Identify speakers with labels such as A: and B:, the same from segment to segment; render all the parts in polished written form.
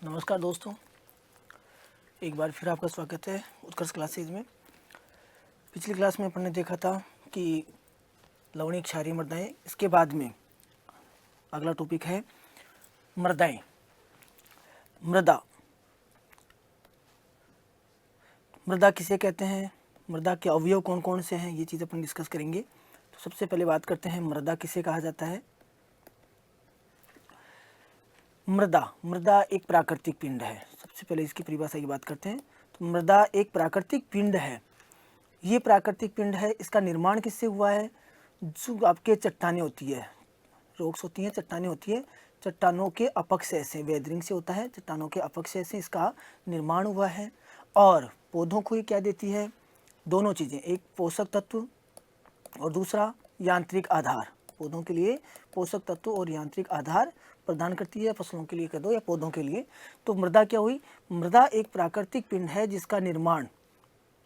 A: नमस्कार दोस्तों, एक बार फिर आपका स्वागत है उत्कर्ष क्लासेज में। पिछली क्लास में अपन ने देखा था कि लवणीय क्षारीय मृदाएं। इसके बाद में अगला टॉपिक है मृदाएं। मृदा मृदा किसे कहते हैं, मृदा के अवयव कौन कौन से हैं, ये चीज़ अपन डिस्कस करेंगे। तो सबसे पहले बात करते हैं मृदा किसे कहा जाता है। मृदा एक प्राकृतिक पिंड है। सबसे पहले इसकी परिभाषा की बात करते हैं। तो मृदा एक प्राकृतिक पिंड है। ये प्राकृतिक पिंड है, इसका निर्माण किससे हुआ है? जो आपके चट्टानें होती है, रॉक्स होती हैं, चट्टानें होती है, चट्टानों के अपक्षय से, वेदरिंग से होता है, चट्टानों के अपक्षय से इसका निर्माण हुआ है। और पौधों को ये क्या देती है? दोनों चीज़ें, एक पोषक तत्व और दूसरा यांत्रिक आधार। पौधों के लिए पोषक तत्व और यांत्रिक आधार प्रदान करती है, फसलों के लिए कह दो या पौधों के लिए। तो मृदा क्या हुई? मृदा एक प्राकृतिक पिंड है जिसका निर्माण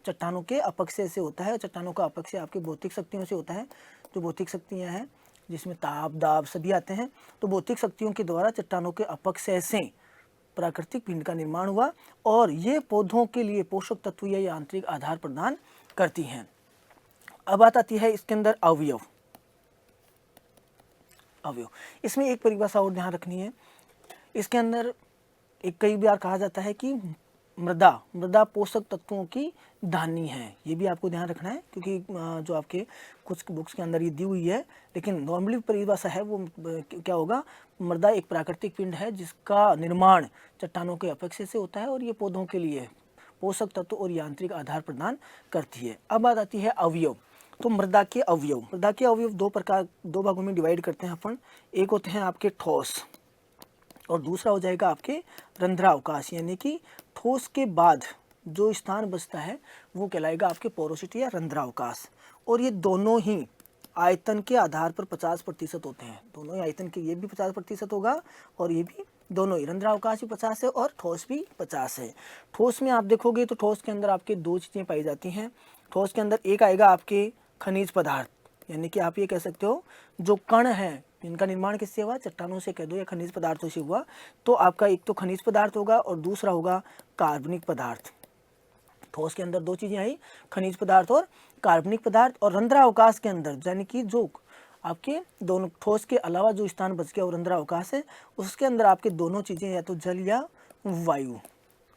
A: चट्टानों के अपक्षय से होता है। चट्टानों का अपक्षय आपकी भौतिक शक्तियों से होता है। जो भौतिक शक्तियाँ हैं जिसमें ताप, दाब सभी आते हैं, तो भौतिक शक्तियों के द्वारा चट्टानों के अपक्षय से प्राकृतिक पिंड का निर्माण हुआ और ये पौधों के लिए पोषक तत्व या यांत्रिक आधार प्रदान करती हैं। अब बात आती है इसके अंदर अवयव। इसमें एक परिभाषा और ध्यान रखनी है। इसके अंदर एक कई बार कहा जाता है कि मृदा पोषक तत्वों की धानी है। ये भी आपको ध्यान रखना है, क्योंकि जो आपके कुछ बुक्स के अंदर ये दी हुई है, लेकिन नॉर्मली परिभाषा है वो क्या होगा? मृदा एक प्राकृतिक पिंड है जिसका निर्माण चट्टानों के अपक्षय से होता है और ये पौधों के लिए पोषक तत्व और यांत्रिक आधार प्रदान करती है। अब बात आती है अवयव। तो मृदा के अवयव दो भागों में डिवाइड करते हैं अपन। एक होते हैं आपके ठोस और दूसरा हो जाएगा आपके रंध्रावकाश, यानी कि ठोस के बाद जो स्थान बचता है वो कहलाएगा आपके पोरोसिटी या रंध्रावकाश। और ये दोनों ही आयतन के आधार पर 50% होते हैं। दोनों ही आयतन के, ये भी 50% होगा और ये भी, दोनों ही रंध्रावकाश भी 50 है और ठोस भी 50 है। ठोस में आप देखोगे तो ठोस के अंदर आपके दो चीज़ें पाई जाती हैं। ठोस के अंदर एक आएगा आपके खनिज पदार्थ, यानी कि आप ये कह सकते हो जो कण हैं इनका निर्माण किससे हुआ? चट्टानों से कह दो या खनिज पदार्थों से हुआ। तो आपका एक तो खनिज पदार्थ होगा और दूसरा होगा कार्बनिक पदार्थ। ठोस के अंदर दो चीज़ें आई, खनिज पदार्थ और कार्बनिक पदार्थ। और रंध्रावकाश के अंदर, यानी कि जो आपके दोनों ठोस के अलावा जो स्थान बच गया वो रंध्रावकाश है, उसके अंदर आपके दोनों चीज़ें या तो जल या वायु।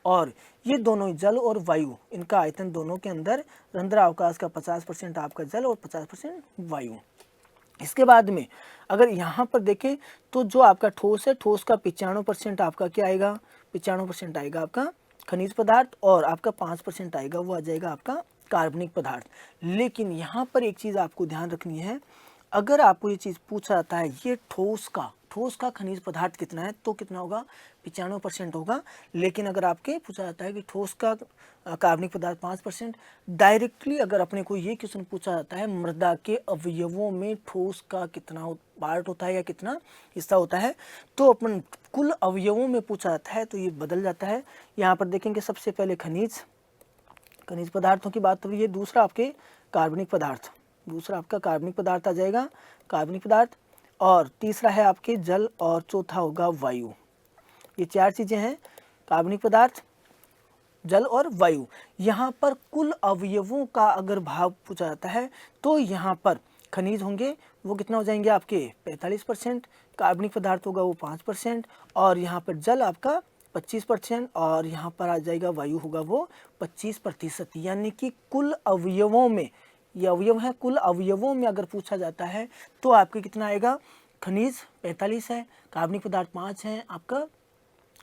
A: और ये दोनों जल और वायु, इनका आयतन दोनों के अंदर रंध्रावकाश का 50% आपका जल और 50% वायु। इसके बाद में अगर यहाँ पर देखें तो जो आपका ठोस है, ठोस का 95% आपका क्या आएगा? 95% आएगा आपका खनिज पदार्थ और आपका 5% आएगा वो आ जाएगा आपका कार्बनिक पदार्थ। लेकिन यहाँ पर एक चीज़ आपको ध्यान रखनी है, अगर आपको ये चीज़ पूछा जाता है ये ठोस का खनिज पदार्थ कितना है, तो कितना होगा? 95% होगा। लेकिन अगर आपके पूछा जाता है कि ठोस का कार्बनिक पदार्थ 5%, डायरेक्टली अगर अपने को ये क्वेश्चन पूछा जाता है मृदा के अवयवों में ठोस का कितना पार्ट होता है या कितना हिस्सा होता है, तो अपन कुल अवयवों में पूछा जाता है तो ये बदल जाता है। यहाँ पर देखेंगे सबसे पहले खनिज पदार्थों की बात हुई है, दूसरा आपके कार्बनिक पदार्थ आ जाएगा, कार्बनिक पदार्थ, और तीसरा है आपके जल और चौथा होगा वायु। ये चार चीज़ें हैं, कार्बनिक पदार्थ, जल और वायु। यहाँ पर कुल अवयवों का अगर भाग पूछा जाता है तो यहाँ पर खनिज होंगे वो कितना हो जाएंगे आपके 45%, कार्बनिक पदार्थ होगा वो 5% और यहाँ पर जल आपका 25% और यहाँ पर आ जाएगा वायु होगा वो 25%। यानी कि कुल अवयवों में, ये अवयव है, कुल अवयवों में अगर पूछा जाता है तो आपके कितना आएगा? खनिज 45 है, कार्बनिक पदार्थ 5 है, आपका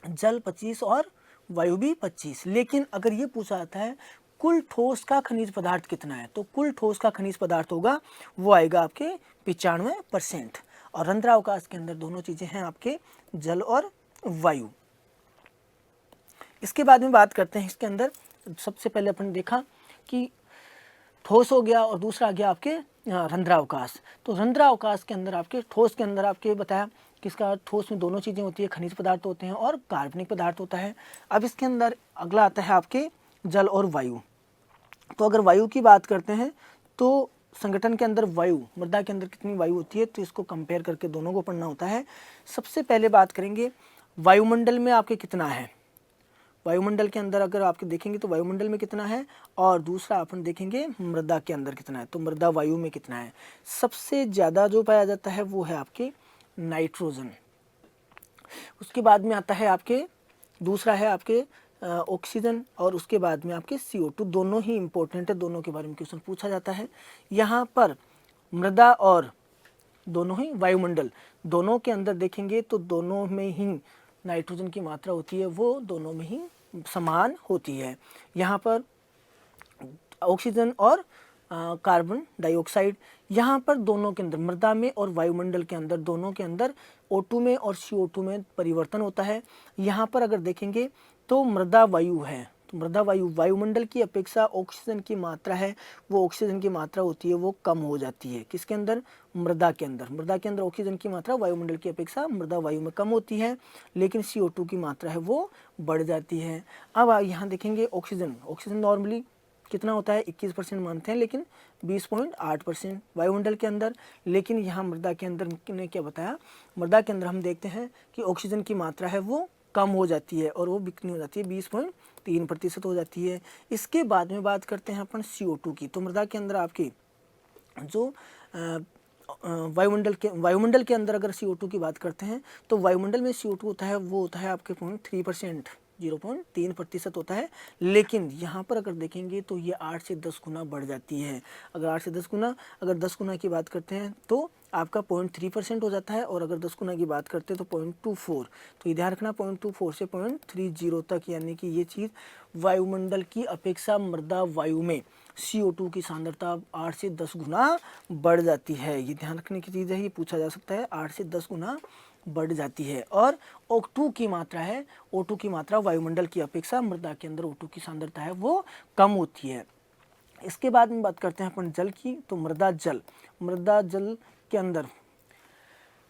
A: जल 25 और वायु भी 25। लेकिन अगर ये पूछा जाता है कुल ठोस का खनिज पदार्थ कितना है, तो कुल ठोस का खनिज पदार्थ होगा वो आएगा आपके 95%। और रंध्रावकाश के अंदर दोनों चीज़ें हैं आपके जल और वायु। इसके बाद में बात करते हैं इसके अंदर, सबसे पहले अपन देखा कि ठोस हो गया और दूसरा आ गया आपके रंध्रावकाश। तो रंध्रावकाश के अंदर आपके, ठोस के अंदर आपके बताया किसका, ठोस में दोनों चीज़ें होती है, खनिज पदार्थ होते हैं और कार्बनिक पदार्थ होता है। अब इसके अंदर अगला आता है आपके जल और वायु। तो अगर वायु की बात करते हैं तो संगठन के अंदर वायु, मृदा के अंदर कितनी वायु होती है, तो इसको कंपेयर करके दोनों को पढ़ना होता है। सबसे पहले बात करेंगे वायुमंडल में आपके कितना है, वायुमंडल के अंदर अगर आपके देखेंगे तो वायुमंडल में कितना है, और दूसरा अपन देखेंगे मृदा के अंदर कितना है, तो मृदा वायु में कितना है। सबसे ज़्यादा जो पाया जाता है वो है आपके नाइट्रोजन। उसके बाद में आता है आपके दूसरा है आपके ऑक्सीजन, और उसके बाद में आपके CO2। दोनों ही इंपॉर्टेंट है, दोनों के बारे में क्वेश्चन पूछा जाता है। यहाँ पर मृदा और दोनों ही वायुमंडल, दोनों के अंदर देखेंगे तो दोनों में ही नाइट्रोजन की मात्रा होती है वो दोनों में ही समान होती है। यहाँ पर ऑक्सीजन और कार्बन डाइऑक्साइड, यहाँ पर दोनों के अंदर मृदा में और वायुमंडल के अंदर दोनों के अंदर O2 में और CO2 में परिवर्तन होता है। यहाँ पर अगर देखेंगे तो मृदा वायु है, तो मृदा वायु वायुमंडल की अपेक्षा ऑक्सीजन की मात्रा है वो ऑक्सीजन की मात्रा होती है वो कम हो जाती है। किसके अंदर, मृदा के अंदर। मृदा के अंदर ऑक्सीजन की मात्रा वायुमंडल की अपेक्षा मृदा वायु में कम होती है, लेकिन CO2 की मात्रा है वो बढ़ जाती है। अब यहाँ देखेंगे ऑक्सीजन, ऑक्सीजन नॉर्मली कितना होता है 21% मानते हैं, लेकिन 20.8% वायुमंडल के अंदर। लेकिन यहाँ मृदा के अंदर ने क्या बताया, मृदा के अंदर हम देखते हैं कि ऑक्सीजन की मात्रा है वो कम हो जाती है और वो कितनी हो जाती है 20.3% हो जाती है। इसके बाद में बात करते हैं अपन CO2 की। तो मृदा के अंदर आपकी जो वायुमंडल के अंदर अगर CO2 की बात करते हैं तो वायुमंडल में CO2 होता है वो होता है आपके 0.3%, 0.3% होता है। लेकिन यहाँ पर अगर देखेंगे तो ये 8 से 10 गुना बढ़ जाती है। अगर 8 से 10 गुना, अगर 10 गुना की बात करते हैं तो आपका 0.3% हो जाता है, और अगर 10 गुना की बात करते हैं तो 0.24। तो ये ध्यान रखना 0.24 से 0.30 तक, यानी कि ये चीज़ वायुमंडल की अपेक्षा मृदा वायु में CO2 की सांद्रता 8 से 10 गुना बढ़ जाती है। ये ध्यान रखने की चीज़ है, ये पूछा जा सकता है, 8 से 10 गुना बढ़ जाती है। और O2 की मात्रा है, O2 की मात्रा वायुमंडल की अपेक्षा मृदा के अंदर O2 की सांद्रता है वो कम होती है। इसके बाद में बात करते हैं अपन जल की। तो मृदा जल के अंदर,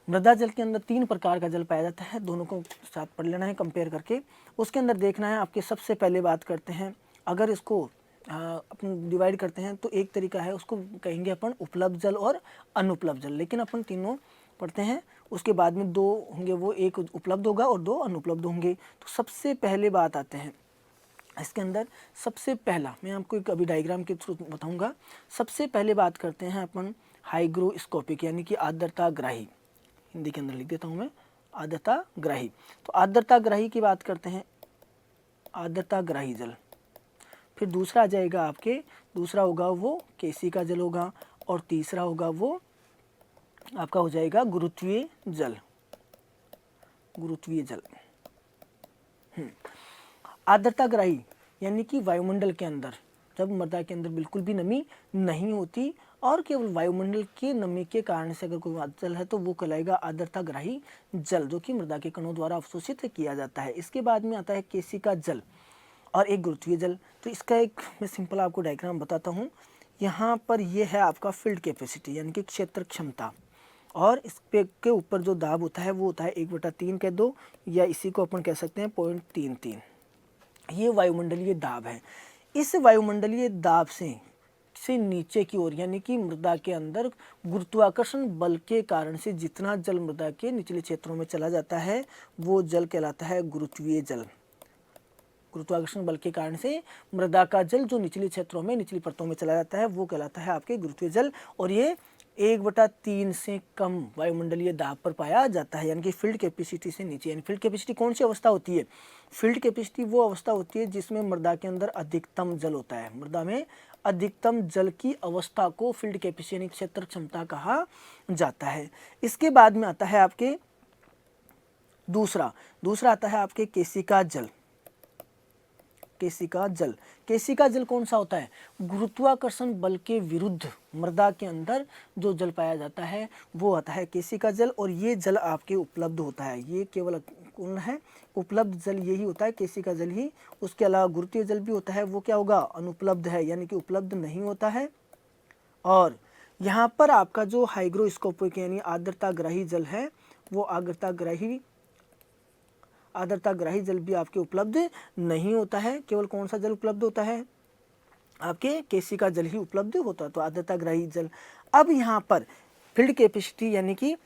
A: मृदा जल के अंदर 3 प्रकार का जल पाया जाता है, दोनों को साथ पढ़ लेना है कंपेयर करके। उसके अंदर देखना है आपके, सबसे पहले बात करते हैं, अगर इसको अपन डिवाइड करते हैं तो एक तरीका है, उसको कहेंगे अपन उपलब्ध जल और अनुपलब्ध जल, लेकिन अपन तीनों पढ़ते हैं। उसके बाद में 2 होंगे, वो एक उपलब्ध होगा और 2 अनुपलब्ध होंगे। तो सबसे पहले बात आते हैं इसके अंदर, सबसे पहला मैं आपको एक अभी डायग्राम के थ्रू बताऊंगा। सबसे पहले बात करते हैं अपन हाइग्रोस्कोपिक, यानी कि आर्द्रताग्राही, हिंदी के अंदर लिख देता हूं मैं, आर्द्रताग्राही। तो आर्द्रताग्राही की बात करते हैं, आर्द्रताग्राही जल। फिर दूसरा आ जाएगा आपके, दूसरा होगा वो केशिका जल होगा, और तीसरा होगा वो आपका हो जाएगा गुरुत्वीय जल, गुरुत्वीय जल। आर्द्रताग्राही यानी कि वायुमंडल के अंदर, जब मृदा के अंदर बिल्कुल भी नमी नहीं होती और केवल वायुमंडल के नमी के कारण से अगर कोई जल है तो वो कहलाएगा आर्द्रताग्राही जल, जो कि मृदा के कणों द्वारा अवशोषित किया जाता है। इसके बाद में आता है केशिका जल और एक गुरुत्वीय जल। तो इसका एक मैं सिंपल आपको डायग्राम बताता हूँ। यहाँ पर ये है आपका फील्ड कैपेसिटी, यानी कि क्षेत्र क्षमता, और इस पे के ऊपर जो दाब होता है वो होता है 1/3 कह दो, या इसी को अपन कह सकते हैं 0.33। ये वायुमंडलीय दाब है। इस वायुमंडलीय दाब से नीचे की ओर, यानी कि मृदा के अंदर गुरुत्वाकर्षण बल के कारण से जितना जल मृदा के निचले क्षेत्रों में चला जाता है वो जल कहलाता है गुरुत्वीय जल। गुरुत्वाकर्षण बल के कारण से मृदा का जल जो निचले क्षेत्रों में, निचली परतों में चला जाता है वो कहलाता है आपके गुरुत्वीय जल, और ये 1/3 से कम वायुमंडलीय दाब पर पाया जाता है, यानी कि फील्ड कैपेसिटी से नीचे। यानी फील्ड कैपेसिटी कौन सी अवस्था होती है? फील्ड कैपेसिटी वो अवस्था होती है जिसमें मृदा के अंदर अधिकतम जल होता है। मृदा में अधिकतम जल की अवस्था को फील्ड कैपेसिटी यानी क्षेत्र क्षमता कहा जाता है। इसके बाद में आता है आपके दूसरा आता है आपके केशिका जल। केशिका जल, केशिका जल कौन सा होता है? गुरुत्वाकर्षण बल के विरुद्ध मृदा के अंदर जो जल पाया जाता है वो आता है केशिका जल, और ये जल आपके उपलब्ध होता है। ये केवल कौन है? उपलब्ध जल यही होता है, केशिका जल ही। उसके अलावा गुरुत्वीय जल भी होता है, वो क्या होगा? अनुपलब्ध है, यानी कि उपलब्ध नहीं होता है। और यहाँ पर आपका जो हाइग्रोस्कोपिक यानी आर्द्रताग्राही जल है वो आर्द्रताग्राही जल भी आपके उपलब्ध नहीं होता है। केवल कौन सा जल उपलब्ध होता है? आपके केशिका जल ही उपलब्ध होता है, तो आर्द्रताग्राही जल। अब यहाँ पर फील्ड कैपेसिटी यानी कि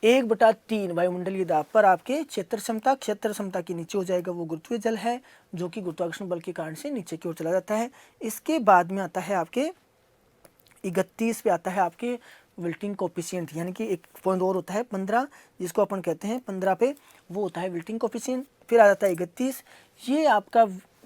A: 1/3 वायुमंडलीय दाब पर आपके क्षेत्र क्षमता के नीचे हो जाएगा वो गुरुत्वीय जल है, जो कि गुरुत्वाकर्षण बल के कारण से नीचे की ओर चला जाता है। इसके बाद में आता है आपके 31 पे आता है आपके विल्टिंग कोफिशिएंट, यानी कि एक पॉइंट और होता है 15, जिसको अपन कहते हैं 15 पे वो होता है विल्टिंग कोफिशिएंट। फिर आ जाता है 31, ये आपका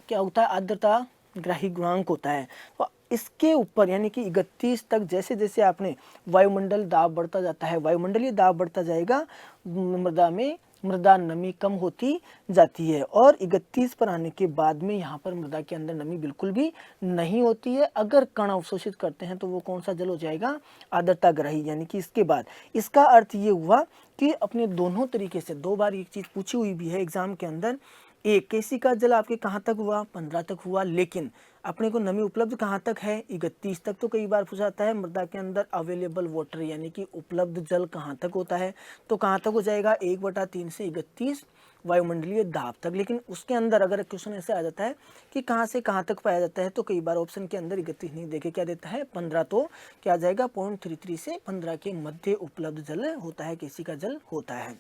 A: क्या होता है, आर्द्रता ग्राही गुणांक होता है। तो इसके ऊपर यानी कि 31 तक जैसे जैसे आपने वायुमंडल दाब बढ़ता जाता है, वायुमंडलीय दाब बढ़ता जाएगा, मृदा नमी कम होती जाती है। और 31 पर आने के बाद में यहाँ पर मृदा के अंदर नमी बिल्कुल भी नहीं होती है। अगर कण अवशोषित करते हैं तो वो कौन सा जल हो जाएगा, आर्द्रता ग्राही। यानी कि इसके बाद इसका अर्थ ये हुआ कि अपने दोनों तरीके से, 2 बार एक चीज़ पूछी हुई भी है एग्जाम के अंदर, एक केसी का जल आपके कहाँ तक हुआ, 15 तक हुआ, लेकिन अपने को नमी उपलब्ध कहाँ तक है, 31 तक। तो कई बार पूछा जाता है मृदा के अंदर अवेलेबल वाटर यानी कि उपलब्ध जल कहाँ तक होता है, तो कहाँ तक हो जाएगा 1/3 से 31 वायुमंडलीय दाब तक। लेकिन उसके अंदर अगर क्वेश्चन ऐसे आ जाता है कि कहाँ से कहाँ तक पाया जाता है, तो कई बार ऑप्शन के अंदर 31 नहीं देखे क्या देता है 15, तो क्या आ जाएगा 0.33 से 15 के मध्य उपलब्ध जल होता है, केसी का जल होता है।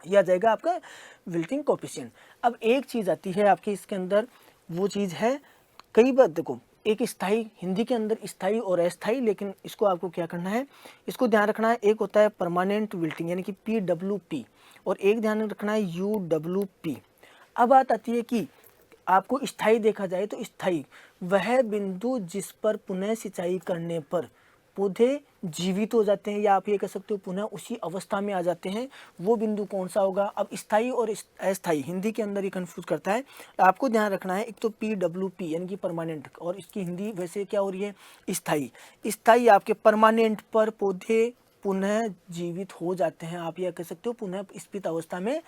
A: यह आ जाएगा आपका विल्टिंग कोफिशिएंट। अब एक चीज़ आती है आपके इसके अंदर, वो चीज़ है, कई बार देखो एक स्थाई, हिंदी के अंदर स्थाई और अस्थाई, लेकिन इसको आपको क्या करना है, इसको ध्यान रखना है। एक होता है परमानेंट विल्टिंग यानी कि PWP, और एक ध्यान रखना है UWP। अब बात आती है कि आपको स्थाई देखा जाए तो स्थाई वह बिंदु जिस पर पुनः सिंचाई करने पर पौधे जीवित हो जाते हैं, या आप ये कह सकते हो पुनः उसी अवस्था में आ जाते हैं, वो बिंदु कौन सा होगा। अब स्थाई और अस्थाई हिंदी के अंदर ये कंफ्यूज करता है, आपको ध्यान रखना है। एक तो PWP यानी कि परमानेंट, और इसकी हिंदी वैसे क्या हो रही है, स्थाई। स्थाई आपके परमानेंट पर पौधे पुनः जीवित हो जाते हैं, आप यह कह सकते हो पुनः स्फीत अवस्था में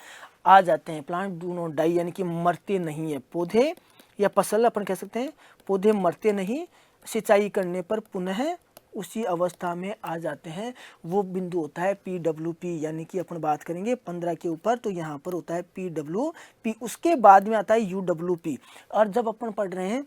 A: आ जाते हैं। प्लांट डू नॉट डाई यानी कि मरते नहीं है पौधे, या फसल अपन कह सकते हैं, पौधे मरते नहीं, सिंचाई करने पर पुनः उसी अवस्था में आ जाते हैं, वो बिंदु होता है PWP। यानी कि अपन बात करेंगे 15 के ऊपर, तो यहाँ पर होता है PWP। उसके बाद में आता है UWP। और जब अपन पढ़ रहे हैं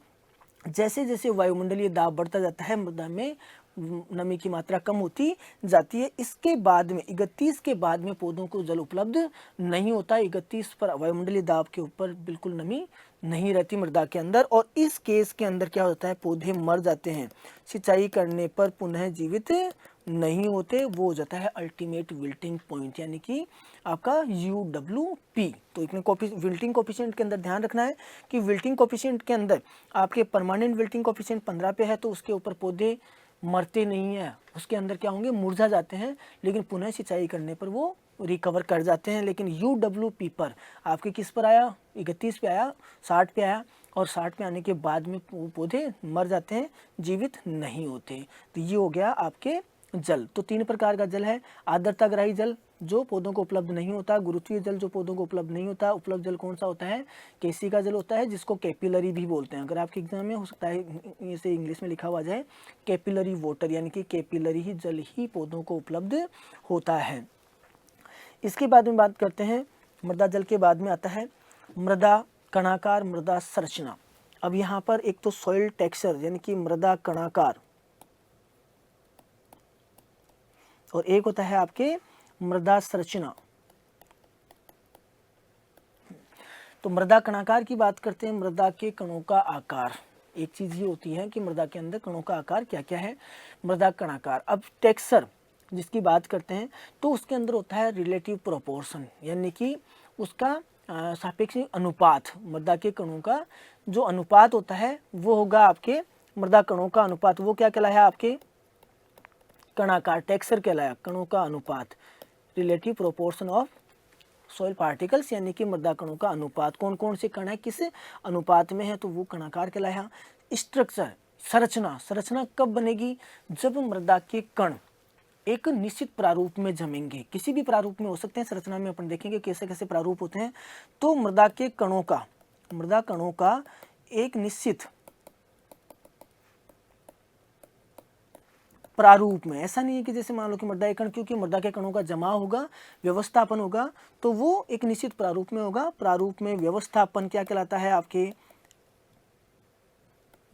A: जैसे जैसे वायुमंडलीय दाब बढ़ता जाता है, मृदा में नमी की मात्रा कम होती जाती है। इसके बाद में 31 के बाद में पौधों को जल उपलब्ध नहीं होता। 31 पर वायुमंडलीय दाब के ऊपर बिल्कुल नमी नहीं रहती मृदा के अंदर, और इस केस के अंदर क्या होता है, पौधे मर जाते हैं, सिंचाई करने पर पुनः जीवित नहीं होते, वो हो जाता है अल्टीमेट विल्टिंग पॉइंट यानी कि आपका UWP। तो इसमें विल्टिंग कोफिशिएंट के अंदर ध्यान रखना है कि विल्टिंग कोफिशिएंट के अंदर आपके परमानेंट विल्टिंग कोफिशिएंट 15 पे है, तो उसके ऊपर पौधे मरते नहीं है, उसके अंदर क्या होंगे, मुरझा जाते हैं, लेकिन पुनः सिंचाई करने पर वो रिकवर कर जाते हैं। लेकिन UWP पर आपके किस पर आया, 31 पे आया, 60 पे आया, और 60 पे आने के बाद में पौधे मर जाते हैं, जीवित नहीं होते। तो ये हो गया आपके जल। तो 3 प्रकार का जल है, आर्द्रता ग्राही जल जो पौधों को उपलब्ध नहीं होता, गुरुत्वीय जल जो पौधों को उपलब्ध नहीं होता, उपलब्ध जल कौन सा होता है, केसी का जल होता है, जिसको कैपिलरी भी बोलते हैं। अगर आपके एग्जाम में हो सकता है इसे इंग्लिश में लिखा हुआ जाए कैपिलरी वाटर, यानी कि कैपिलरी ही जल ही पौधों को उपलब्ध होता है। इसके बाद में बात करते हैं मृदा जल के बाद में आता है मृदा कणाकार, मृदा संरचना। अब यहाँ पर एक तो सॉइल टेक्सचर यानी कि मृदा कणाकार, और एक होता है आपके मृदा संरचना। तो मृदा कणाकार की बात करते हैं, मृदा के कणों का आकार। एक चीज ये होती है कि मृदा के अंदर कणों का आकार क्या क्या है, मृदा कणाकार। अब टेक्सचर जिसकी बात करते हैं, तो उसके अंदर होता है रिलेटिव प्रोपोर्शन, यानी कि उसका सापेक्ष अनुपात। मृदा के कणों का जो अनुपात होता है वो होगा आपके मृदा कणों का अनुपात, वो क्या कहलाया आपके कणाकार, टेक्सचर कहलाया, कणों का अनुपात, relative proportion of soil particles, यानी कि मृदा कणों का अनुपात, कौन कौन से कण है किस अनुपात में है, तो वो कणाकार कहलाया। स्ट्रक्चर, संरचना, संरचना कब बनेगी, जब मृदा के कण एक निश्चित प्रारूप में जमेंगे, किसी भी प्रारूप में हो सकते हैं, संरचना में अपन देखेंगे कैसे कैसे प्रारूप होते हैं। तो मृदा के कणों का, मृदा कणों का एक निश्चित प्रारूप में, ऐसा नहीं है कि जैसे मान लो कि मृदा कण, क्योंकि मृदा के कणों का जमाव होगा, व्यवस्थापन होगा, तो वो एक निश्चित प्रारूप में होगा। प्रारूप में व्यवस्थापन क्या कहलाता है आपके,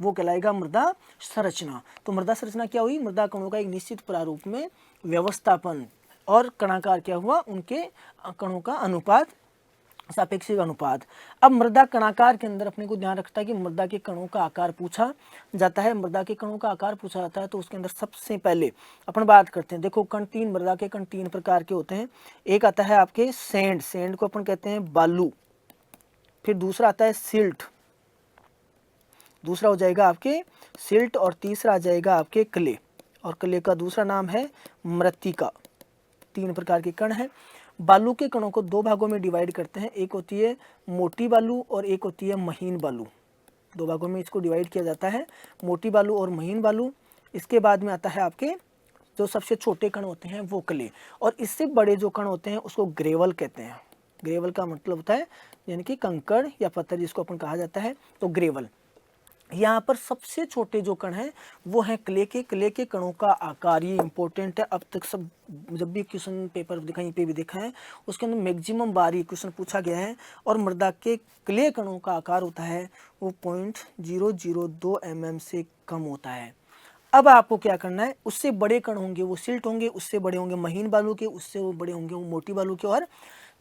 A: वो कहलाएगा मृदा संरचना। तो मृदा संरचना क्या हुई, मृदा कणों का एक निश्चित प्रारूप में व्यवस्थापन, और कणाकार क्या हुआ, उनके कणों का अनुपात, सापेक्षिक अनुपात। अब मृदा कणाकार के अंदर अपने को ध्यान रखता है कि मृदा के कणों का आकार पूछा जाता है। मृदा के कणों का आकार पूछा जाता है तो उसके अंदर सबसे पहले अपन बात करते हैं। देखो कण तीन, मृदा के कण तीन प्रकार के होते हैं। एक आता है आपके सैंड, सैंड को अपन कहते हैं बालू। फिर दूसरा आता है सिल्ट, दूसरा हो जाएगा आपके सिल्ट, और तीसरा आ जाएगा आपके क्ले, और क्ले का दूसरा नाम है मृत्तिका। तीन प्रकार के कण हैं। बालू के कणों को दो भागों में डिवाइड करते हैं, एक होती है मोटी बालू और एक होती है महीन बालू। दो भागों में इसको डिवाइड किया जाता है, मोटी बालू और महीन बालू। इसके बाद में आता है आपके जो सबसे छोटे कण होते हैं वो क्ले, और इससे बड़े जो कण होते हैं उसको ग्रेवल कहते हैं। ग्रेवल का मतलब होता है यानी कि कंकड़ या पत्थर जिसको अपन कहा जाता है, तो ग्रेवल। यहाँ पर सबसे छोटे जो कण हैं वो हैं क्ले के। क्ले के कणों का आकार, ये इंपॉर्टेंट है, अब तक सब जब भी क्वेश्चन पेपर कहीं पे भी देखा है उसके अंदर मैक्सिमम बार ये क्वेश्चन पूछा गया है। और मृदा के क्ले कणों का आकार होता है वो 0.002 mm से कम होता है। अब आपको क्या करना है, उससे बड़े कण होंगे वो सिल्ट होंगे, उससे बड़े होंगे महीन बालू के, उससे वो बड़े होंगे वो मोटी बालू के, और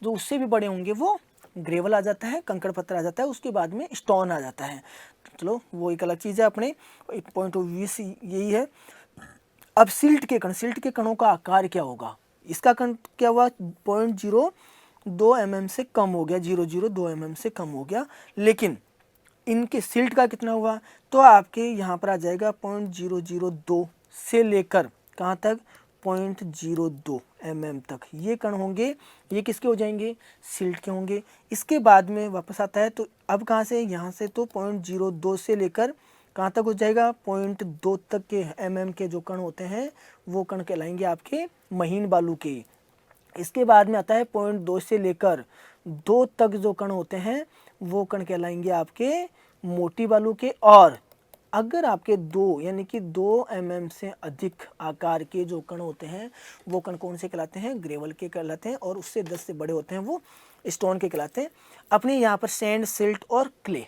A: जो उससे भी बड़े होंगे वो ग्रेवल आ जाता है, कंकड़ पत्थर आ जाता है, उसके बाद में स्टोन आ जाता है। चलो वो एक अलग चीज़ है, अपने पॉइंट ऑफ व्यू से यही है। अब सिल्ट के कण, सिल्ट के कणों का आकार क्या होगा, इसका कण क्या हुआ 0.02 mm से कम हो गया, 0.02 mm से कम हो गया। लेकिन इनके सिल्ट का कितना हुआ, तो आपके यहाँ पर आ जाएगा 0.002 से लेकर कहाँ तक 0.02 mm तक ये कण होंगे। ये किसके हो जाएंगे, सिल्ट के होंगे। इसके बाद में वापस आता है तो अब कहाँ से, यहाँ से तो 0.02 से लेकर कहाँ तक हो जाएगा 0.2 तक के mm के जो कण होते हैं वो कण कहलाएंगे आपके महीन बालू के। इसके बाद में आता है 0.2 से लेकर 2 तक जो कण होते हैं वो कण कहलाएंगे आपके मोटी बालू के। और अगर आपके 2 यानी कि 2 mm से अधिक आकार के जो कण होते हैं वो कण कौन से कहलाते हैं, ग्रेवल के कहलाते हैं, और उससे 10 से बड़े होते हैं वो स्टोन के कहलाते हैं। अपने यहाँ पर सैंड, सिल्ट और क्ले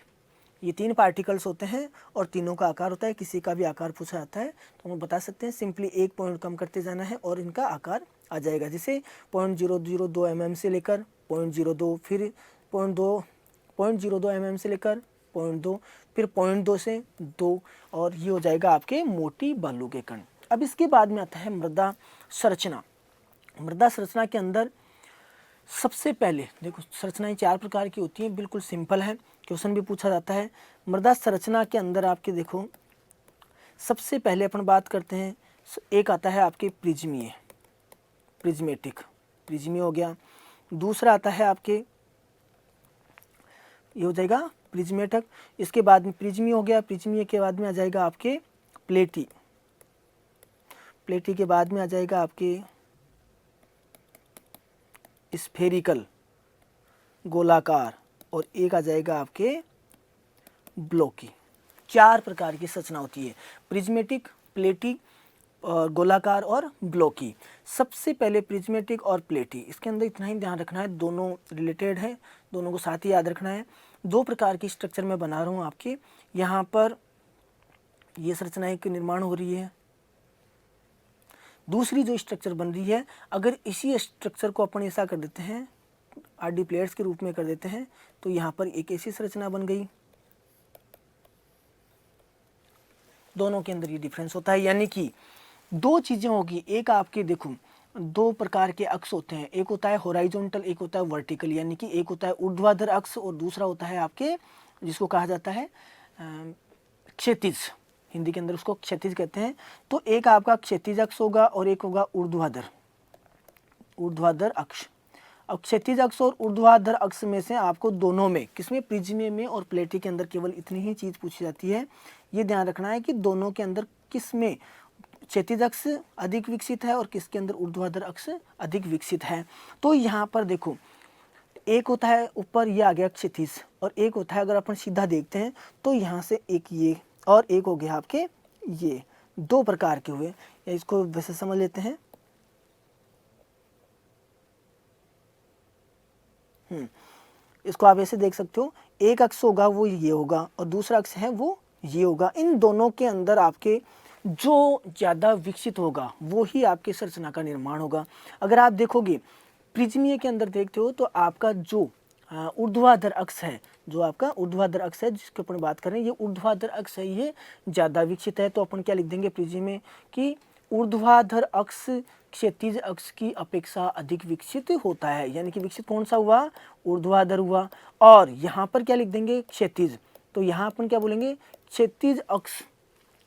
A: ये 3 पार्टिकल्स होते हैं और तीनों का आकार होता है। किसी का भी आकार पूछा जाता है तो हम बता सकते हैं, सिंपली 1 पॉइंट कम करते जाना है और इनका आकार आ जाएगा। जैसे 0.002 mm से लेकर 0.02, फिर 0.02 mm से लेकर 0.2, फिर 0.2 से 2, और ये हो जाएगा आपके मोटी बालू के कण। अब इसके बाद में आता है मृदा संरचना। मृदा संरचना के अंदर सबसे पहले देखो, संरचनाएं 4 प्रकार की होती हैं, बिल्कुल सिंपल है, क्वेश्चन भी पूछा जाता है। मृदा संरचना के अंदर आपके देखो सबसे पहले अपन बात करते हैं, एक आता है आपके प्रिज्मीय, प्रिज्मेटिक, प्रिज्मीय हो गया। दूसरा आता है आपके, ये हो जाएगा प्रिज्मेटिक। इसके बाद में प्रिज्मीय हो गया, प्रिज्मीय के बाद में आ जाएगा आपके प्लेटी, प्लेटी के बाद में आ जाएगा आपके स्फेरिकल, गोलाकार, और एक आ जाएगा आपके ब्लॉकी। 4 प्रकार की संरचना होती है, प्रिज्मेटिक, प्लेटी, गोलाकार और ब्लॉकी। सबसे पहले प्रिज्मेटिक और प्लेटी, इसके अंदर इतना ही ध्यान रखना है, दोनों रिलेटेड है, दोनों को साथ ही याद रखना है। 2 प्रकार की स्ट्रक्चर मैं बना रहा हूँ आपके यहाँ पर, ये संरचनाएं की निर्माण हो रही है। दूसरी जो स्ट्रक्चर बन रही है, अगर इसी स्ट्रक्चर को अपन ऐसा कर देते हैं, आरडी प्लेट्स के रूप में कर देते हैं, तो यहाँ पर एक ऐसी संरचना बन गई। दोनों के अंदर ये डिफरेंस होता है, यानी कि 2 चीजें होगी। एक आपके देखो 2 प्रकार के अक्ष होते हैं, एक होता है हॉरिजॉन्टल, एक होता है वर्टिकल, यानी कि एक होता है ऊर्ध्वाधर अक्ष और दूसरा होता है आपके जिसको कहा जाता है क्षैतिज, हिंदी के अंदर उसको क्षैतिज कहते हैं। तो एक आपका क्षैतिज अक्ष होगा और एक होगा ऊर्ध्वाधर, ऊर्ध्वाधर अक्ष। अब क्षैतिज अक्ष और ऊर्ध्वाधर अक्ष में से आपको दोनों में, किसमें, प्रिज्मीय में और प्लेटी के अंदर केवल इतनी ही चीज पूछी जाती है, ये ध्यान रखना है कि दोनों के अंदर किसमें क्षैतिज अक्ष अधिक विकसित है और किसके अंदर ऊर्ध्वाधर अक्ष अधिक विकसित है। तो यहाँ पर देखो, एक होता है ऊपर, ये आ गया क्षैतिज, और एक होता है, अगर अपन सीधा देखते हैं तो यहाँ से एक ये और एक हो गया आपके ये, 2 प्रकार के हुए। इसको वैसे समझ लेते हैं, इसको आप ऐसे देख सकते हो, एक अक्ष होगा वो ये होगा और दूसरा अक्ष है वो ये होगा। इन दोनों के अंदर आपके जो ज़्यादा विकसित होगा वो ही आपके संरचना का निर्माण होगा। अगर आप देखोगे प्रिज्मीय के अंदर देखते हो तो आपका जो ऊर्ध्वाधर अक्ष है, जो आपका ऊर्ध्वाधर अक्ष है जिसके ऊपर बात कर रहे हैं, ये ऊर्ध्वाधर अक्ष है, ये ज़्यादा विकसित है। तो अपन क्या लिख देंगे प्रिज्म में कि ऊर्ध्वाधर अक्ष क्षैतिज अक्ष की अपेक्षा अधिक विकसित होता है, यानी कि विकसित कौन सा हुआ, ऊर्ध्वाधर हुआ। और यहाँ पर क्या लिख देंगे क्षैतिज, तो यहाँ अपन क्या बोलेंगे क्षैतिज अक्ष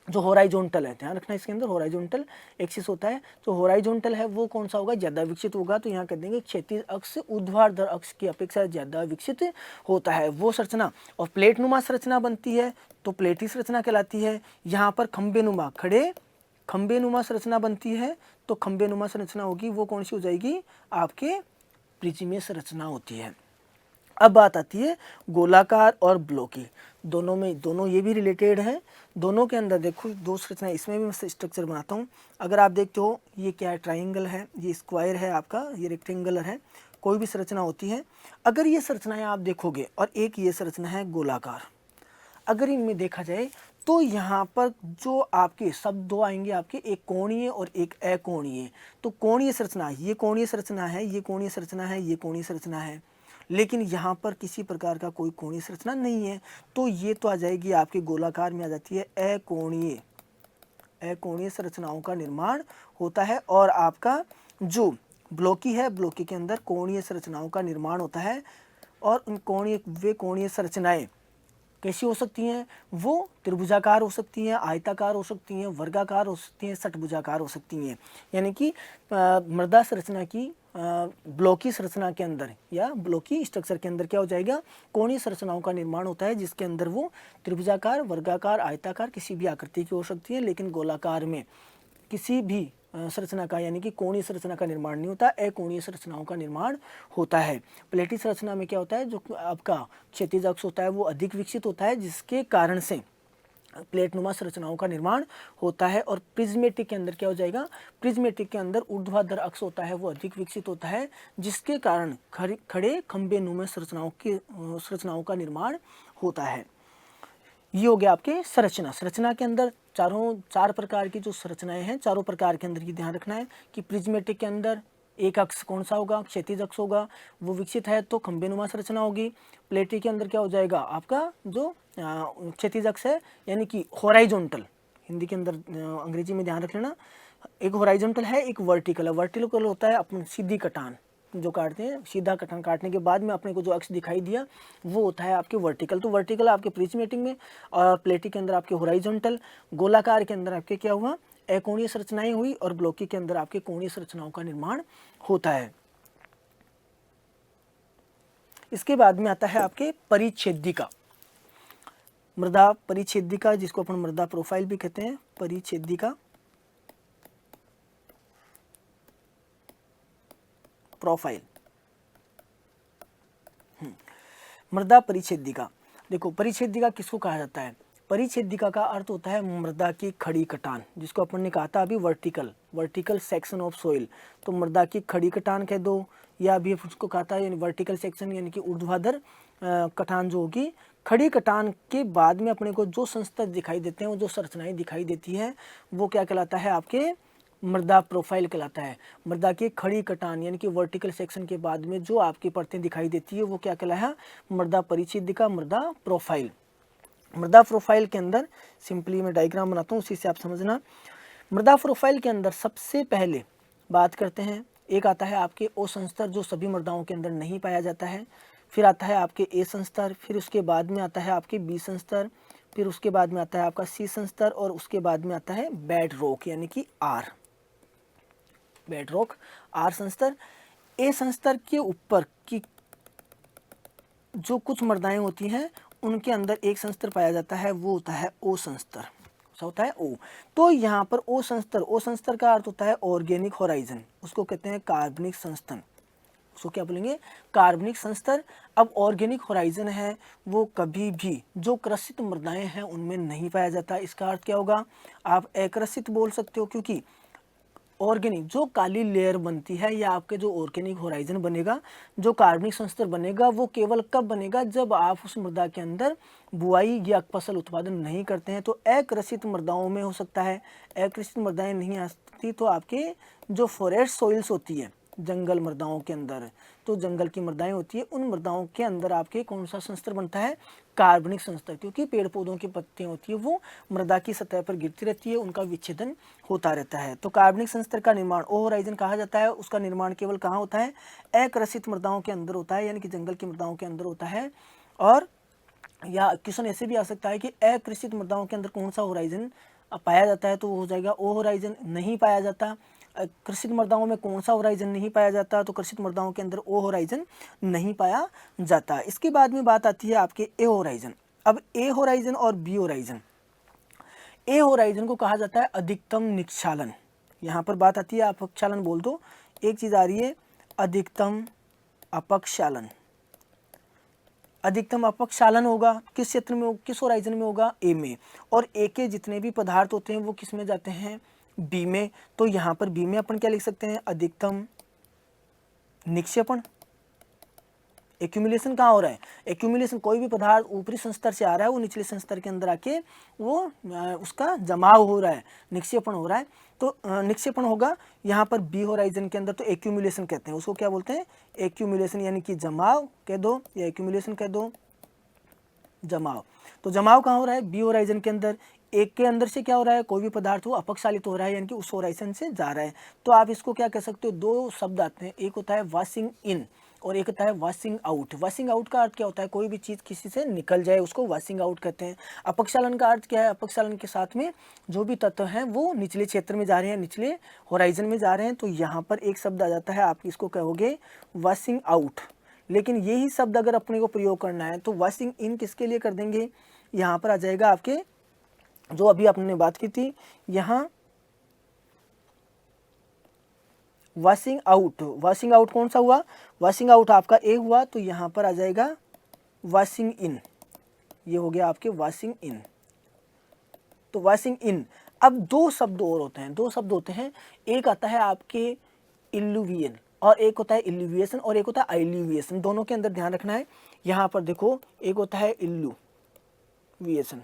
A: जो होराइजोंटल है, ध्यान रखना इसके अंदर होराइजोंटल एक्सिस होता है, जो होराइजोंटल है वो कौन सा होगा, ज़्यादा विकसित होगा। तो यहाँ कह देंगे क्षैतिज अक्ष ऊर्ध्वाधर अक्ष की अपेक्षा ज़्यादा विकसित होता है वो संरचना। और प्लेटनुमा संरचना बनती है तो प्लेटी संरचना कहलाती है। यहाँ पर खंबेनुमा खड़े खंबेनुमा संरचना बनती है तो खंबेनुमा संरचना होगी वो कौन सी हो जाएगी, आपके प्रिज्मीय संरचना होती है। अब बात आती है गोलाकार और ब्लॉकी, दोनों में, दोनों ये भी रिलेटेड है। दोनों के अंदर देखो दो संरचना, इसमें भी मैं स्ट्रक्चर बनाता हूँ। अगर आप देखते हो ये क्या है, ट्राइंगल है, ये स्क्वायर है आपका, ये रेक्टेंगुलर है, कोई भी संरचना होती है। अगर ये संरचनाएं आप देखोगे और एक ये संरचना है गोलाकार, अगर इनमें देखा जाए तो यहाँ पर जो आपके शब्द दो आएंगे आपके, एक कोणीय और एक अकोणीय। तो कोणीय संरचना, ये कोणीय संरचना है, ये कोणीय संरचना है, ये कोणीय संरचना है, लेकिन यहाँ पर किसी प्रकार का कोई कोणीय संरचना नहीं है। तो ये तो आ जाएगी आपके गोलाकार में आ जाती है अकोणीय, अकोणीय संरचनाओं का निर्माण होता है। और आपका जो ब्लॉकी है, ब्लॉकी के अंदर कोणीय संरचनाओं का निर्माण होता है। और उन वे कोणीय संरचनाएं कैसी हो सकती हैं, वो त्रिभुजाकार हो सकती हैं, आयताकार हो सकती हैं, वर्गाकार हो सकती हैं, षटभुजाकार हो सकती हैं। यानी कि मृदा संरचना की ब्लॉकी संरचना के अंदर या ब्लॉकी स्ट्रक्चर के अंदर क्या हो जाएगा, कोणीय संरचनाओं का निर्माण होता है, जिसके अंदर वो त्रिभुजाकार, वर्गाकार, आयताकार किसी भी आकृति की हो सकती है। लेकिन गोलाकार में किसी भी संरचना का, यानी कि कोणीय संरचना का निर्माण नहीं होता, अकोणीय संरचनाओं का निर्माण होता है। प्लेटी संरचना में क्या होता है, जो आपका क्षैतिज अक्ष होता है वो अधिक विकसित होता है, जिसके कारण से प्लेटनुमा संरचनाओं का निर्माण होता है। और प्रिज्मेटिक के अंदर क्या हो जाएगा, प्रिज्मेटिक के अंदर ऊर्ध्वाधर अक्ष होता है वो अधिक विकसित होता है, जिसके कारण खड़े खंबेनुमा संरचनाओं का निर्माण होता है। ये हो गया आपके संरचना। संरचना के अंदर चार प्रकार की जो संरचनाएं हैं, चारों प्रकार के अंदर ये ध्यान रखना है कि प्रिज्मेटिक के अंदर एक अक्ष कौन सा होगा, क्षैतिज अक्ष होगा, वो विकसित है तो खंबेनुमा संरचना होगी। प्लेटी के अंदर क्या हो जाएगा, आपका जो क्षैतिज अक्ष है यानी कि होराइजोंटल, हिंदी के अंदर अंग्रेजी में ध्यान रख लेना, एक होराइजोंटल है, एक वर्टिकल है। वर्टिकल होता है अपन सीधी कटान जो काटते हैं, सीधा कटान काटने के बाद में अपने को जो अक्ष दिखाई दिया वो होता है आपके वर्टिकल। तो वर्टिकल आपके प्रिज्मेटिक में, और प्लेटी के अंदर आपके होराइजोंटल, गोलाकार के अंदर आपके क्या हुआ, अकोणीय संरचनाएं हुई, और ब्लॉकी के अंदर आपके कोणीय संरचनाओं का निर्माण होता है। इसके बाद में आता है आपके परिच्छेदिका, मृदा परिच्छेदिका, जिसको अपन मृदा प्रोफाइल भी कहते हैं, परिच्छेदिका प्रोफाइल। मृदा परिच्छेदिका, देखो परिच्छेदिका किसको कहा जाता है, परिच्छेदिका का अर्थ होता है मृदा की खड़ी कटान, जिसको अपन ने कहा था अभी वर्टिकल सेक्शन ऑफ सोइल। तो मृदा की खड़ी कटान कह दो, या अभी उसको कहा था यानी वर्टिकल सेक्शन, यानी कि ऊर्ध्वाधर कटान जो होगी। खड़ी कटान के बाद में अपने को जो संस्तर दिखाई देते हैं, वो जो संरचनाएं दिखाई देती है, वो क्या कहलाता है, आपके मृदा प्रोफाइल कहलाता है। मृदा की खड़ी कटान यानी कि वर्टिकल सेक्शन के बाद में जो आपकी परतें दिखाई देती है वो क्या कहलाया, मृदा परिच्छेदिका, मृदा प्रोफाइल। मृदा प्रोफाइल के अंदर सिंपली मैं डायग्राम बनाता हूँ, उसी से आप समझना। मृदा प्रोफाइल के अंदर सबसे पहले बात करते हैं, एक आता है आपके ओ संस्तर जो सभी मृदाओं के अंदर नहीं पाया जाता है, फिर आता है आपके ए संस्तर, फिर उसके बाद में आता है आपके बी संस्तर, फिर उसके बाद में आता है आपका सी संस्तर, और उसके बाद में आता है बेड रॉक यानी कि आर, बेड रॉक आर संस्तर। ए संस्तर के ऊपर की जो कुछ मृदाएं होती हैं उनके अंदर एक संस्तर पाया जाता है, वो होता है ओ संस्तर, होता है ओ। तो यहाँ पर ओ संस्तर का अर्थ होता है ऑर्गेनिक होराइजन, उसको कहते हैं कार्बनिक संस्तन, उसको क्या बोलेंगे, कार्बनिक संस्तर। अब ऑर्गेनिक होराइजन है वो कभी भी जो कृषित मृदाएं हैं उनमें नहीं पाया जाता। इसका अर्थ क्या होगा, आप अकृषित बोल सकते हो, क्योंकि ऑर्गेनिक जो काली लेयर बनती है या आपके जो ऑर्गेनिक होराइजन बनेगा, जो कार्बनिक संस्तर बनेगा, वो केवल कब बनेगा जब आप उस मृदा के अंदर बुआई या फसल उत्पादन नहीं करते हैं। तो अकृषित मृदाओं में हो सकता है, अकृषित मृदाएं नहीं आ सकती तो आपके जो फॉरेस्ट सॉइल्स होती है जंगल मृदाओं के अंदर, तो जंगल की मृदाएं होती है, उन मृदाओं के अंदर आपके कौन सा संस्तर बनता है, कार्बनिक संस्तर, क्योंकि पेड़ पौधों की पत्तियां होती है वो मृदा की सतह पर गिरती रहती है, उनका विच्छेदन होता रहता है। तो कार्बनिक संस्तर का निर्माण ओ होराइजन कहा जाता है। उसका निर्माण केवल कहाँ होता है, अकृषित मृदाओं के अंदर होता है, यानी कि जंगल की मृदाओं के अंदर होता है। और या क्वेश्चन ऐसे भी आ सकता है कि अकृषित मृदाओं के अंदर कौन सा होराइजन पाया जाता है, तो वो हो जाएगा ओ होराइजन। नहीं पाया जाता, कृषित मृदाओं में कौन सा होराइजन नहीं पाया जाता, तो कृषित मृदाओं के अंदर ओ होराइजन नहीं पाया जाता। इसके बाद में बात आती है आपके ए होराइजन। अब ए होराइजन और बी होराइजन, ए होराइजन को कहा जाता है अधिकतम निक्षालन। यहाँ पर बात आती है, अपक्षालन बोल दो, एक चीज आ रही है अधिकतम अपक्षालन। अधिकतम अपक्षालन होगा किस क्षेत्र में, किस होराइजन में होगा, ए में। और ए के जितने भी पदार्थ होते हैं वो किस में जाते हैं, बी में। तो यहाँ पर बी में अपन क्या लिख सकते हैं, अधिकतम निक्षेपण। एक्यूमुलेशन कहाँ हो रहा है, एक्यूमुलेशन कोई भी पदार्थ ऊपरी संस्तर से आ रहा है वो निचले संस्तर के अंदर आके वो उसका जमाव हो रहा है, निक्षेपण हो रहा है। तो निक्षेपण होगा यहाँ पर बी होराइजन के अंदर, तो एक्यूमुलेशन कहते हैं उसको, क्या बोलते हैं, एक्यूमुलेशन, यानी कि जमाव कह दो या एक्यूमुलेशन कह दो, जमाव। तो जमाव कहाँ हो रहा है, बी होराइजन के अंदर। एक के अंदर से क्या हो रहा है, कोई भी पदार्थ वो अपक्षालित हो रहा है, यानी कि उस होराइजन से जा रहा है। तो आप इसको क्या कह सकते हो, दो शब्द आते हैं, एक होता है वॉशिंग इन और एक होता है वॉशिंग आउट। वॉशिंग आउट का अर्थ क्या होता है, कोई भी चीज़ किसी से निकल जाए उसको वॉशिंग आउट कहते हैं। अपक्षालन का अर्थ क्या है, अपक्षालन के साथ में जो भी तत्व हैं वो निचले क्षेत्र में जा रहे हैं, निचले होराइजन में जा रहे हैं। तो यहाँ पर एक शब्द आ जाता है, आप इसको कहोगे वॉशिंग आउट। लेकिन यही शब्द अगर अपने को प्रयोग करना है तो वॉशिंग इन किसके लिए कर देंगे, यहाँ पर आ जाएगा आपके जो अभी आपने बात की थी, यहाँ वॉशिंग आउट। वॉशिंग आउट कौन सा हुआ, वॉशिंग आउट आपका ए हुआ, तो यहाँ पर आ जाएगा वॉशिंग इन, ये हो गया आपके वॉशिंग इन। तो वॉशिंग इन। अब दो शब्द और होते हैं, दो शब्द होते हैं, एक आता है आपके इल्यूवियल और एक होता है इल्यूविएशन और एक होता है आइल्यूविएशन। दोनों के अंदर ध्यान रखना है। यहाँ पर देखो, एक होता है इल्यूविएशन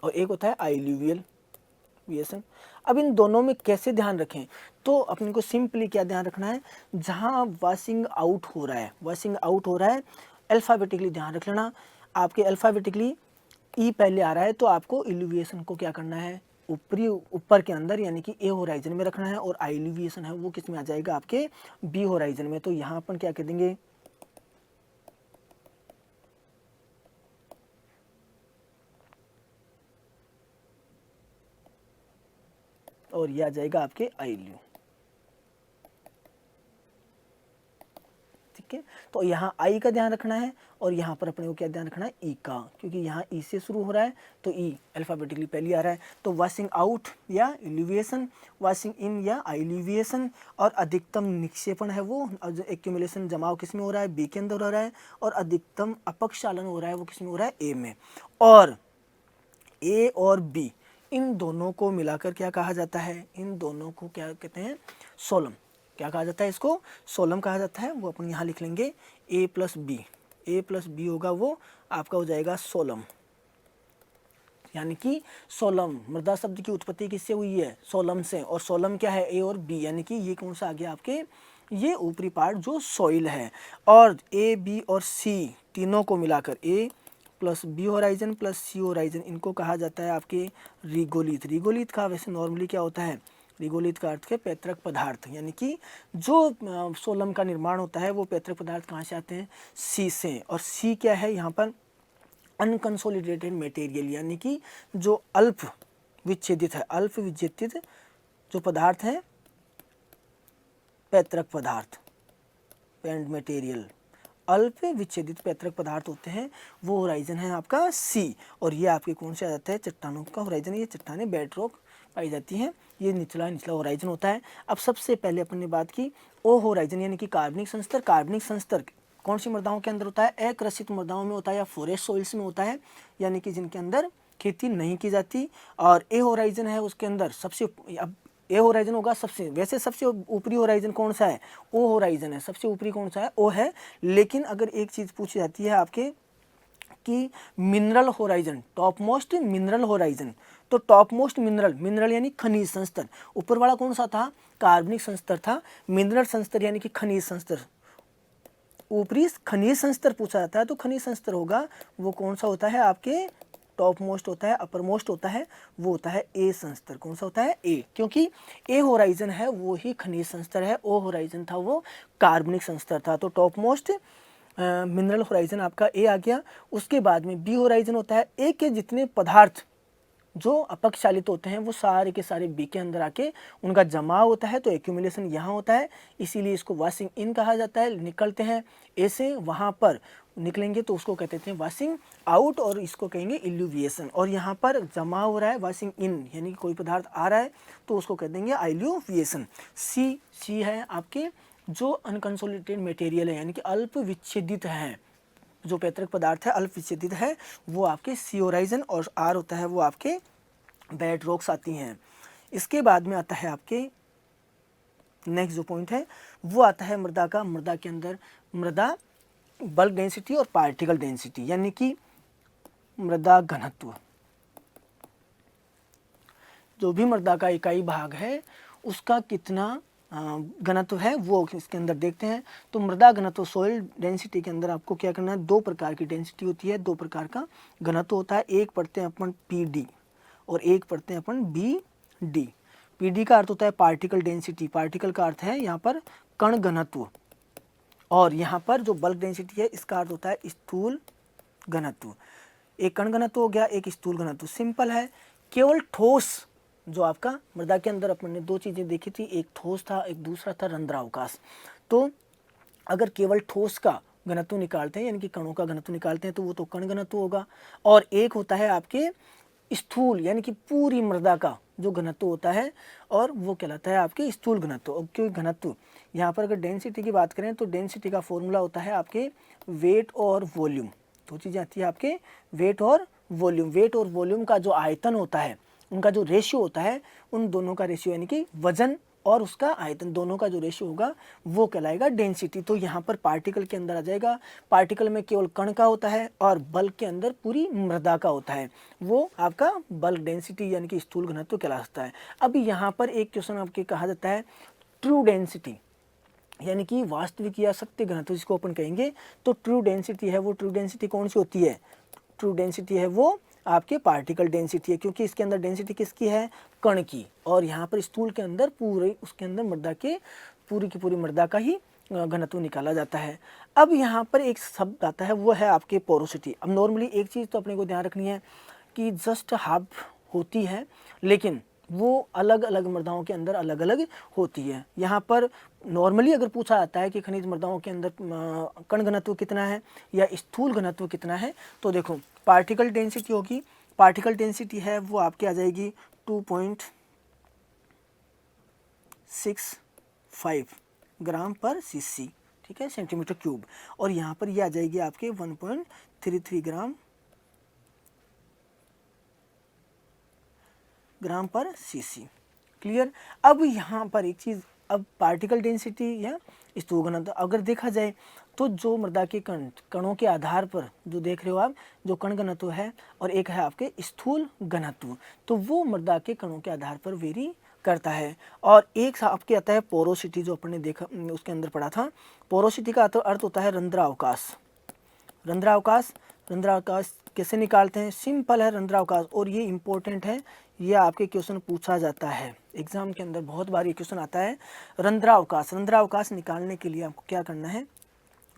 A: और एक होता है आइल्यूविएशन। अब इन दोनों में कैसे ध्यान रखें, तो अपने को सिंपली क्या ध्यान रखना है, जहाँ वॉशिंग आउट हो रहा है, वॉशिंग आउट हो रहा है, अल्फ़ाबेटिकली ध्यान रख लेना। आपके अल्फ़ाबेटिकली ई पहले आ रहा है तो आपको इल्यूविएशन को क्या करना है, ऊपर के अंदर यानी कि ए होराइजन में रखना है, और आइल्यूविएशन है वो किस में आ जाएगा, आपके बी होराइजन में। तो यहाँ अपन क्या कह देंगे, और ये आ जाएगा आपके आइल्यू। ठीक है, तो यहाँ आई का ध्यान रखना है और यहाँ पर अपने को क्या ध्यान रखना है, ई का, क्योंकि यहाँ ई से शुरू हो रहा है तो ई अल्फ़ाबेटिकली पहले आ रहा है। तो वॉशिंग आउट या इल्यूविएशन, वॉशिंग इन या आइल्यूविएशन, और अधिकतम निक्षेपण है वो एक्यूमुलेशन, जमाव किस में हो रहा है, बी के अंदर हो रहा है, और अधिकतम अपक्षालन हो रहा है वो किस में हो रहा है, ए में। और ए और बी इन दोनों को मिलाकर क्या कहा जाता है, इन दोनों को क्या कहते हैं, सोलम। क्या कहा जाता है, इसको सोलम कहा जाता है। वो अपन यहाँ लिख लेंगे ए प्लस बी, ए प्लस बी होगा वो आपका हो जाएगा सोलम। यानी कि सोलम, मृदा शब्द की उत्पत्ति किससे हुई है, सोलम से, और सोलम क्या है, ए और बी, यानी कि ये कौन सा आ गया आपके, ये ऊपरी पार्ट जो सॉइल है। और ए बी और सी तीनों को मिलाकर A plus B horizon plus C horizon, इनको कहा जाता है आपके रिगोलित। रिगोलित का वैसे नॉर्मली क्या होता है, रिगोलित का अर्थ है पैतृक पदार्थ, यानी कि जो सोलम का निर्माण होता है वो पैतृक पदार्थ कहाँ से आते हैं, सी से। और सी क्या है यहाँ पर, अनकंसोलिडेटेड मटेरियल, यानी कि जो अल्प विच्छेदित है, अल्प विच्छेदित जो पदार्थ है, पैतृक पदार्थ, पेंड मटेरियल, अल्प विच्छेदित पैतृक पदार्थ होते हैं, वो होराइजन है आपका सी। और ये आपके कौन से आ जाता है, चट्टानों का होराइजन। ये चट्टानें बेड रॉक पाई जाती हैं, ये निचला होराइजन होता है। अब सबसे पहले अपन ने बात की ओ होराइजन, यानी कि कार्बनिक संस्तर। कार्बनिक संस्तर कौन सी मृदाओं के अंदर होता है, अकृषित मृदाओं में होता है या फॉरेस्ट सॉइल्स में होता है, यानी कि जिनके अंदर खेती नहीं की जाती। और ए होराइजन है उसके अंदर सबसे, अब ए होराइजन होगा सबसे, वैसे सबसे ऊपरी होराइजन कौन सा है, ओ होराइजन है, सबसे ऊपरी कौन सा है, ओ है। लेकिन अगर एक चीज़ पूछी जाती है आपके कि mineral horizon, top most mineral horizon, तो टॉप मोस्ट मिनरल, मिनरल यानी खनिज संस्तर, ऊपर वाला कौन सा था, कार्बनिक संस्तर था, मिनरल संस्तर यानी कि खनिज संस्तर, ऊपरी खनिज संस्तर पूछा जाता है तो खनिज संस्तर होगा वो कौन सा होता है आपके, टॉप मोस्ट होता है, अपर मोस्ट होता है, वो होता है ए संस्तर, कौन सा होता है, ए, क्योंकि ए होराइजन है वो ही खनिज संस्तर है, ओ होराइजन था वो कार्बनिक संस्तर था। तो टॉप मोस्ट मिनरल होराइजन आपका ए आ गया। उसके बाद में बी होराइजन होता है, ए के जितने पदार्थ जो अपक्षालित होते हैं वो सारे के सारे बी के अंदर आके उनका जमाव होता है, तो एक्यूमुलेशन यहाँ होता है, इसीलिए इसको वाशिंग इन कहा जाता है। निकलते हैं ए से, वहाँ पर निकलेंगे तो उसको कहते हैं वाशिंग आउट, और इसको कहेंगे इल्यूविएशन। और यहाँ पर जमा हो रहा है वाशिंग इन, यानी कि कोई पदार्थ आ रहा है तो उसको कह देंगे इल्यूविएशन। सी है आपके जो अनकंसोलिडेटेड मटेरियल है, यानी कि अल्प विच्छेदित है, जो पैतृक पदार्थ है अल्प विच्छेदित है, वो आपके सी होराइजन। और आर होता है वो आपके बेड रॉक्स आती हैं। इसके बाद में आता है आपके नेक्स्ट जो पॉइंट है वो आता है मृदा का। मृदा के अंदर मृदा बल्क डेंसिटी और पार्टिकल डेंसिटी, यानी कि मृदा घनत्व, जो भी मृदा का इकाई भाग है उसका कितना घनत्व है वो इसके अंदर देखते हैं। तो मृदा घनत्व सॉइल डेंसिटी के अंदर आपको क्या करना है, दो प्रकार की डेंसिटी होती है, दो प्रकार का घनत्व होता है। एक पढ़ते हैं अपन पीडी और एक पढ़ते हैं अपन बीडी। पीडी का अर्थ होता है पार्टिकल डेंसिटी, पार्टिकल का अर्थ है यहाँ पर कण घनत्व, और यहाँ पर जो बल्क डेंसिटी है इसका अर्थ होता है स्थूल घनत्व। एक कण घनत्व हो गया, एक स्थूल घनत्व। सिंपल है, केवल ठोस जो आपका मृदा के अंदर अपन ने दो चीज़ें देखी थी, एक ठोस था, एक दूसरा था रंध्रावकाश। तो अगर केवल ठोस का घनत्व निकालते हैं, यानी कि कणों का घनत्व निकालते हैं, तो वो तो कण घनत्व होगा। और एक होता है आपके स्थूल, यानी कि पूरी मृदा का जो घनत्व होता है, और वो कहलाता है आपके स्थूल घनत्व। और क्योंकि घनत्व यहाँ पर अगर डेंसिटी की बात करें तो डेंसिटी का फॉर्मूला होता है आपके वेट और वॉल्यूम। दो चीज़ें आती है आपके, वेट और वॉल्यूम। वेट और वॉल्यूम का जो आयतन होता है, उनका जो रेशियो होता है, उन दोनों का रेशियो, यानी कि वजन और उसका आयतन, दोनों का जो रेशियो होगा वो कहलाएगा डेंसिटी। तो यहाँ पर पार्टिकल के अंदर आ जाएगा, पार्टिकल में केवल कण का होता है और बल्क के अंदर पूरी मृदा का होता है, वो आपका बल्क डेंसिटी यानी कि स्थूल घनत्व कहलाता है। अब यहाँ पर एक क्वेश्चन आपके कहा जाता है ट्रू डेंसिटी, यानी कि वास्तविक या सत्य घनत्व जिसको अपन कहेंगे। तो ट्रू डेंसिटी है वो, ट्रू डेंसिटी कौन सी होती है, ट्रू डेंसिटी है वो आपके पार्टिकल डेंसिटी है, क्योंकि इसके अंदर डेंसिटी किसकी है, कण की। और यहाँ पर स्थूल के अंदर पूरे उसके अंदर मृदा के पूरी की पूरी मृदा का ही घनत्व निकाला जाता है। अब यहाँ पर एक शब्द आता है वो है आपके पोरोसिटी। अब नॉर्मली एक चीज़ तो अपने को ध्यान रखनी है कि जस्ट हाफ होती है, लेकिन वो अलग अलग मृदाओं के अंदर अलग अलग होती है। यहाँ पर नॉर्मली अगर पूछा जाता है कि खनिज मृदाओं के अंदर कण घनत्व कितना है या स्थूल घनत्व कितना है, तो देखो पार्टिकल डेंसिटी होगी, पार्टिकल डेंसिटी है वो आपकी आ जाएगी 2.65 ग्राम पर सीसी, ठीक है, सेंटीमीटर क्यूब। और यहाँ पर ये आ जाएगी आपके 1.33 ग्राम पर सीसी। क्लियर। अब यहाँ पर एक चीज़, अब पार्टिकल डेंसिटी या स्थूल घनत्व अगर देखा जाए तो जो मृदा के कणों के आधार पर जो देख रहे हो आप, जो कण घनत्व है और एक है आपके स्थूल घनत्व, तो वो मृदा के कणों के आधार पर वेरी करता है। और एक आपके आता है पोरोसिटी, जो अपन ने देखा उसके अंदर पढ़ा था। पोरोसिटी का अर्थ होता है रंध्रावकाश। रंध्रावकाश, रंध्रावकाश कैसे निकालते हैं, सिंपल है रंध्रावकाश, और ये इंपॉर्टेंट है, ये आपके क्वेश्चन पूछा जाता है एग्जाम के अंदर, बहुत बार ये क्वेश्चन आता है। रंध्रावकाश, रंध्रावकाश निकालने के लिए आपको क्या करना है,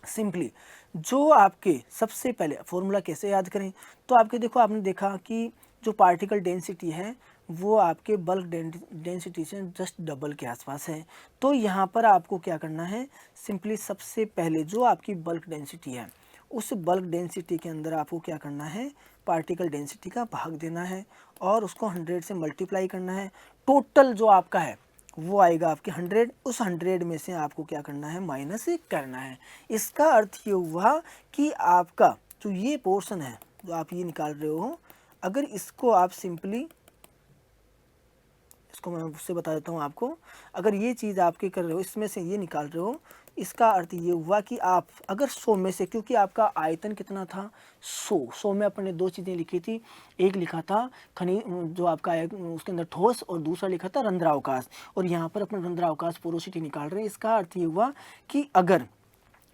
A: सिंपली जो आपके सबसे पहले फॉर्मूला कैसे याद करें, तो आपके देखो आपने देखा कि जो पार्टिकल डेंसिटी है वो आपके बल्क डेंसिटी से जस्ट डबल के आसपास है। तो यहाँ पर आपको क्या करना है, सिंपली सबसे पहले जो आपकी बल्क डेंसिटी है उस बल्क डेंसिटी के अंदर आपको क्या करना है, पार्टिकल डेंसिटी का भाग देना है और उसको 100 से मल्टीप्लाई करना है। टोटल जो आपका है वो आएगा आपके 100, उस 100 में से आपको क्या करना है, माइनस करना है। इसका अर्थ ये हुआ कि आपका जो ये पोर्शन है जो आप ये निकाल रहे हो, अगर इसको आप सिंपली इसको मैं उससे बता देता हूँ आपको। अगर ये चीज़ आपके कर रहे हो, इसमें से ये निकाल रहे हो, इसका अर्थ ये हुआ कि आप अगर 100 में से, क्योंकि आपका आयतन कितना था 100 में अपन ने दो चीज़ें लिखी थी, एक लिखा था खनिज जो आपका उसके अंदर ठोस, और दूसरा लिखा था रंध्रावकाश, और यहाँ पर अपन रंध्रावकाश पोरोसिटी निकाल रहे हैं। इसका अर्थ ये हुआ कि अगर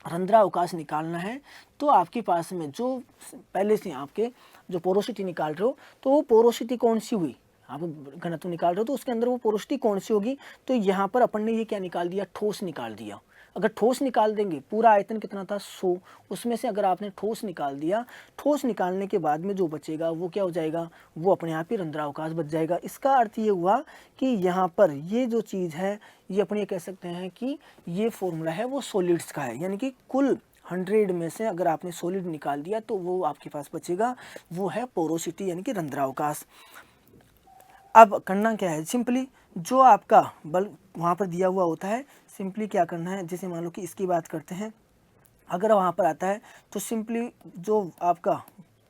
A: रंध्रावकाश निकालना है तो आपके पास में जो पहले से आपके जो पोरोसिटी निकाल रहे हो, तो वो पोरोसिटी कौन सी हुई, आप घनत्व निकाल रहे हो तो उसके अंदर वो पोरोसिटी कौन सी होगी। तो यहाँ पर अपन ने ये क्या निकाल दिया, ठोस निकाल दिया। अगर ठोस निकाल देंगे, पूरा आयतन कितना था 100, उसमें से अगर आपने ठोस निकाल दिया, ठोस निकालने के बाद में जो बचेगा वो क्या हो जाएगा, वो अपने आप ही रंध्रावकाश बच जाएगा। इसका अर्थ ये हुआ कि यहाँ पर ये जो चीज़ है, ये अपने कह सकते हैं कि ये फॉर्मूला है वो सॉलिड्स का है, यानी कि कुल 100 में से अगर आपने सॉलिड निकाल दिया तो वो आपके पास बचेगा, वो है पोरोसिटी यानी कि रंध्रावकाश। अब करना क्या है, सिंपली जो आपका बल वहाँ पर दिया हुआ होता है, सिंपली क्या करना है, जैसे मान लो कि इसकी बात करते हैं, अगर वहाँ पर आता है तो सिंपली जो आपका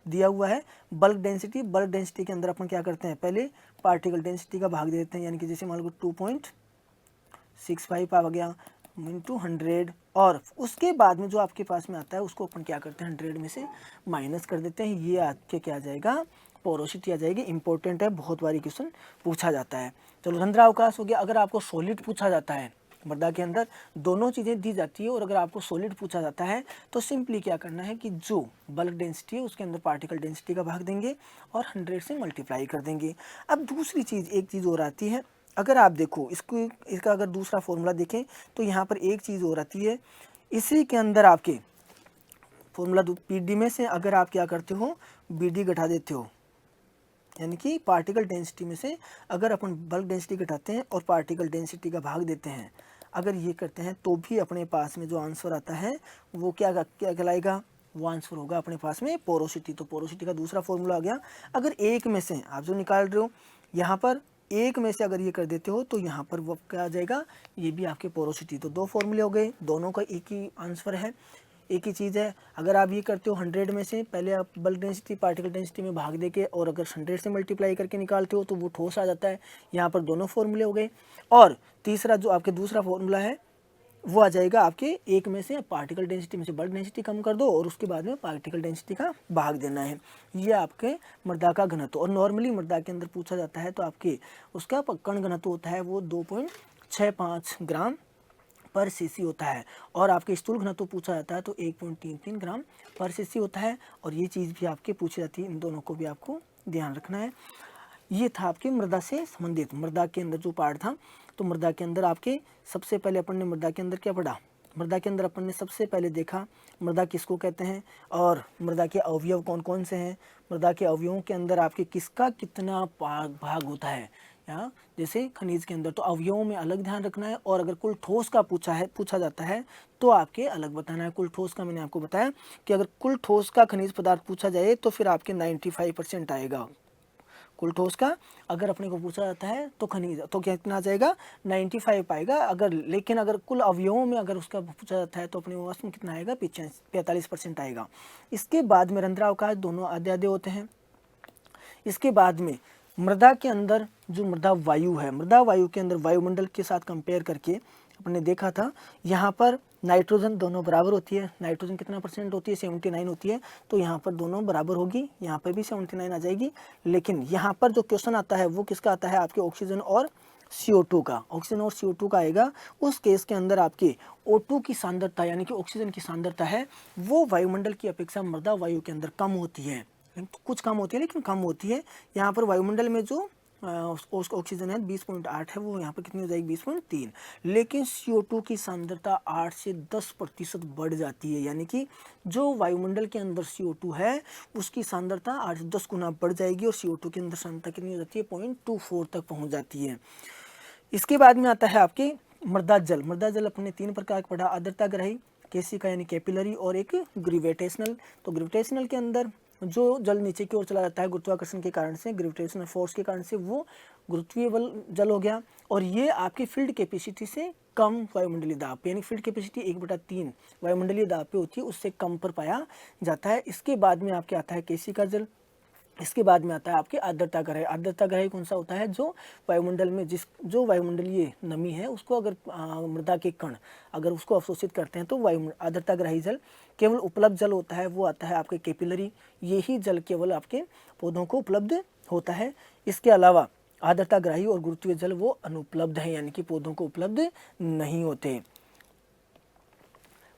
A: दिया हुआ है बल्क डेंसिटी, बल्क डेंसिटी के अंदर अपन क्या करते हैं, पहले पार्टिकल डेंसिटी का भाग दे देते हैं, यानी कि जैसे मान लो 2.65 आ गया इंटू 100, और उसके बाद में जो आपके पास में आता है उसको अपन क्या करते हैं 100 में से माइनस कर देते हैं, ये आपके क्या आ जाएगा, पोरोसिटी आ जाएगी। इंपॉर्टेंट है, बहुत बारी क्वेश्चन पूछा जाता है। चलो रंध्रावकाश हो गया। अगर आपको सॉलिड पूछा जाता है, मृदा के अंदर दोनों चीज़ें दी जाती है, और अगर आपको सॉलिड पूछा जाता है तो सिंपली क्या करना है कि जो बल्क डेंसिटी है उसके अंदर पार्टिकल डेंसिटी का भाग देंगे और 100 से मल्टीप्लाई कर देंगे। अब दूसरी चीज़, एक चीज़ और आती है, अगर आप देखो इसका अगर दूसरा फॉर्मूला देखें तो यहाँ पर एक चीज़ और आती है, इसी के अंदर आपके फॉर्मूला पी में से अगर आप क्या करते हो, बी घटा देते हो, यानी कि पार्टिकल डेंसिटी में से अगर अपन बल्क डेंसिटी घटाते हैं और पार्टिकल डेंसिटी का भाग देते हैं, अगर ये करते हैं तो भी अपने पास में जो आंसर आता है वो क्या कहलाएगा, वो आंसर होगा अपने पास में पोरोसिटी। तो पोरोसिटी का दूसरा फॉर्मूला आ गया। अगर एक में से आप जो निकाल रहे हो, यहाँ पर एक में से अगर ये कर देते हो तो यहाँ पर वो क्या आ जाएगा, ये भी आपके पोरोसिटी। तो दो फॉर्मूले हो गए, दोनों का एक ही आंसर है, एक ही चीज़ है। अगर आप ये करते हो 100 में से, पहले आप बल्क डेंसिटी पार्टिकल डेंसिटी में भाग दे के, और अगर 100 से मल्टीप्लाई करके निकालते हो तो वो ठोस आ जाता है। यहाँ पर दोनों फॉर्मूले हो गए। और तीसरा जो आपके दूसरा फॉर्मूला है वो आ जाएगा आपके एक में से पार्टिकल डेंसिटी में से बल्क डेंसिटी कम कर दो और उसके बाद में पार्टिकल डेंसिटी का भाग देना है। ये आपके मृदा का घनत्व। और नॉर्मली मृदा के अंदर पूछा जाता है तो आपके उसका कण घनत्व होता है वो 2.65 ग्राम पर सीसी होता है, और आपके स्थूल घनत्व पूछा जाता है तो 1.33 ग्राम पर सीसी होता है। और ये चीज़ भी आपके पूछी जाती है, इन दोनों को भी आपको ध्यान रखना है। ये था आपके मृदा से संबंधित, मृदा के अंदर जो पार्ट था। तो मृदा के अंदर आपके सबसे पहले अपन ने मृदा के अंदर क्या पढ़ा, मृदा के अंदर अपन ने सबसे पहले देखा मृदा किसको कहते हैं, और मृदा के अवयव कौन कौन से हैं। मृदा के अवयवों के अंदर आपके किसका कितना भाग होता है, या जैसे खनिज के अंदर तो अवयवों में अलग ध्यान रखना है। और अगर कुल ठोस का पूछा जाता है तो आपके अलग बताना है। कुल ठोस का मैंने आपको बताया कि अगर कुल ठोस का खनिज पदार्थ पूछा जाए तो फिर आपके 95% आएगा कुल ठोस का। अगर अपने को पूछा जाता है तो खनिज तो कितना आ जाएगा, 95 आएगा। अगर लेकिन अगर कुल अवयवों में अगर उसका पूछा जाता है तो अपने पास में कितना आएगा, 45% आएगा। इसके बाद में रंध्रावकाश दोनों आधे आधे होते हैं। इसके बाद में मृदा के अंदर जो मृदा वायु है, मृदा वायु के अंदर वायुमंडल के साथ कंपेयर करके अपने देखा था, यहाँ पर नाइट्रोजन दोनों बराबर होती है। नाइट्रोजन कितना परसेंट होती है, 79 होती है। तो यहाँ पर दोनों बराबर होगी, यहाँ पर भी 79 आ जाएगी। लेकिन यहाँ पर जो क्वेश्चन आता है वो किसका आता है, आपके ऑक्सीजन और CO2 का। ऑक्सीजन और CO2 का आएगा। उस केस के अंदर आपके O2 की सांद्रता यानी कि ऑक्सीजन की सांद्रता है वो वायुमंडल की अपेक्षा मृदा वायु के अंदर कम होती है, कुछ कम होती है लेकिन कम होती है। यहाँ पर वायुमंडल में जो ऑक्सीजन है 20.8 है, वो यहाँ पर कितनी हो जाएगी 20.3। लेकिन CO2 की सांद्रता 8 से 10% बढ़ जाती है, यानी कि जो वायुमंडल के अंदर CO2 है उसकी सांद्रता 8 से 10 गुना बढ़ जाएगी, और CO2 के अंदर सांद्रता कितनी हो जाती है 0.24 तक पहुँच जाती है। इसके बाद में आता है आपके मृदा जल। मृदा जल अपने 3 प्रकार का पढ़ा, आर्द्रता ग्राही, केशिका यानी कैपिलरी, और एक ग्रेविटेशनल। तो ग्रेविटेशनल के अंदर जो जल नीचे की ओर चला जाता है गुरुत्वाकर्षण के कारण से, ग्रेविटेशनल फोर्स के कारण से, वो गुरुत्वीय बल जल हो गया। और ये आपकी फील्ड कैपेसिटी से कम वायुमंडलीय दाब पे, यानी फील्ड कैपेसिटी 1/3 वायुमंडलीय दाब पे होती है, उससे कम पर पाया जाता है। इसके बाद में आपके आता है केशिका जल। इसके बाद में आता है आपके आर्द्रता ग्राही। आर्द्रता ग्राही कौन सा होता है? जो वायुमंडल में जो वायुमंडलीय नमी है उसको अगर मृदा के कण अगर उसको अवशोषित करते हैं तो आर्द्रता ग्राही जल। केवल उपलब्ध जल होता है वो आता है आपके कैपिलरी, यही जल केवल आपके पौधों को उपलब्ध होता है। इसके अलावा आर्द्रता ग्राही और गुरुत्वीय जल वो अनुपलब्ध है, यानी कि पौधों को उपलब्ध नहीं होते।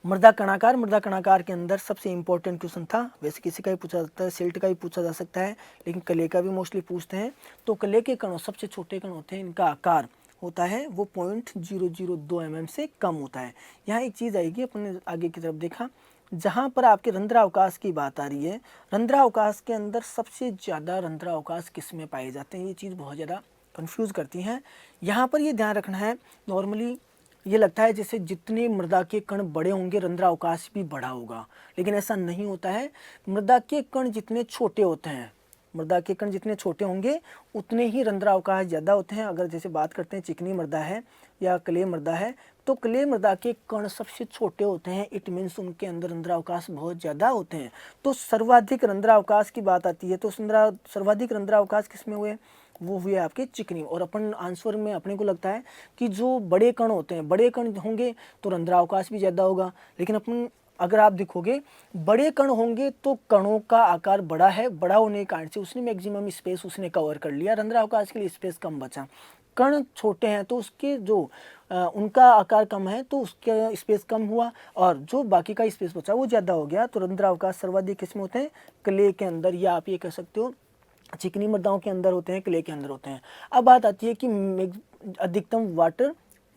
A: मृदा कणाकार। मृदा कणाकार के अंदर सबसे इंपॉर्टेंट क्वेश्चन था, वैसे किसी का भी पूछा जाता है, सिल्ट का भी पूछा जा सकता है, लेकिन कले का भी मोस्टली पूछते हैं। तो कले के कणों सबसे छोटे कण होते हैं, इनका आकार होता है वो 0.002 mm से कम होता है। यहाँ एक चीज़ आएगी, अपने आगे की तरफ देखा, जहाँ पर आपके रंध्रावकाश की बात आ रही है, रंध्रावकाश के अंदर सबसे ज़्यादा रंध्रावकाश किस में पाए जाते हैं, ये चीज़ बहुत ज़्यादा कंफ्यूज करती हैं। यहाँ पर ये ध्यान रखना है, नॉर्मली ये लगता है जैसे जितने मृदा के कण बड़े होंगे रंध्रावकाश भी बड़ा होगा, लेकिन ऐसा नहीं होता है। मृदा के कण जितने छोटे होते हैं, मृदा के कण जितने छोटे होंगे उतने ही रंध्रावकाश ज़्यादा होते हैं। अगर जैसे बात करते हैं चिकनी मृदा है या क्ले मृदा है, तो क्ले मृदा के कण सबसे छोटे होते हैं, इट मीन्स उनके अंदर रंध्रावकाश बहुत ज़्यादा होते हैं। तो सर्वाधिक रंध्रावकाश की बात आती है, तो सर्वाधिक रंध्रावकाश किस में हुए? वो हुए आपके चिकनी। और अपन आंसर में अपने को लगता है कि जो बड़े कण होते हैं, बड़े कण होंगे तो रंध्रावकाश भी ज़्यादा होगा, लेकिन अपन अगर आप देखोगे बड़े कण होंगे तो कणों का आकार बड़ा है, बड़ा होने के कारण से उसने मैक्सिमम स्पेस उसने कवर कर लिया, रंध्रावकाश के लिए स्पेस कम बचा। कण छोटे हैं तो उसके जो उनका आकार कम है तो उसका स्पेस कम हुआ, और जो बाकी का स्पेस बचा वो ज़्यादा हो गया। तो रंध्रावकाश सर्वाधिक किसमें होते हैं? क्ले के अंदर, या आप ये कह सकते हो चिकनी मृदाओं के अंदर होते हैं, क्ले के अंदर होते हैं। अब बात आती है कि अधिकतम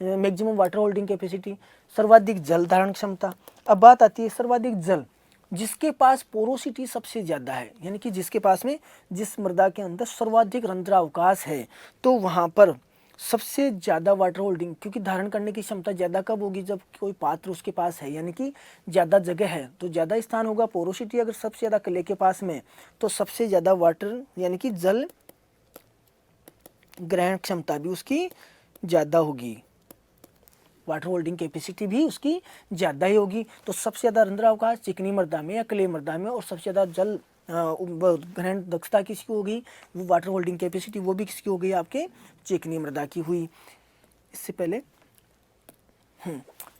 A: मैक्सिमम वाटर होल्डिंग कैपेसिटी, सर्वाधिक जल धारण क्षमता। अब बात आती है सर्वाधिक जल, जिसके पास पोरोसिटी सबसे ज़्यादा है, यानी कि जिसके पास में जिस मृदा के अंदर सर्वाधिक रंध्रावकाश है, तो वहाँ पर सबसे ज़्यादा वाटर होल्डिंग, क्योंकि धारण करने की क्षमता ज़्यादा कब होगी? जब कोई पात्र उसके पास है, यानी कि ज़्यादा जगह है तो ज़्यादा स्थान होगा। पोरोसिटी अगर सबसे ज़्यादा क्ले के पास में, तो सबसे ज़्यादा वाटर यानी कि जल ग्रहण क्षमता भी उसकी ज़्यादा होगी, वाटर होल्डिंग कैपेसिटी भी उसकी ज़्यादा ही होगी। तो सबसे ज़्यादा रंध्रावकाश चिकनी मृदा में या क्ले मृदा में, और सबसे ज़्यादा जल ग्रहण दक्षता किसकी होगी? वो वाटर होल्डिंग कैपेसिटी वो भी किसकी हो गई? आपके चिकनी मृदा की हुई। इससे पहले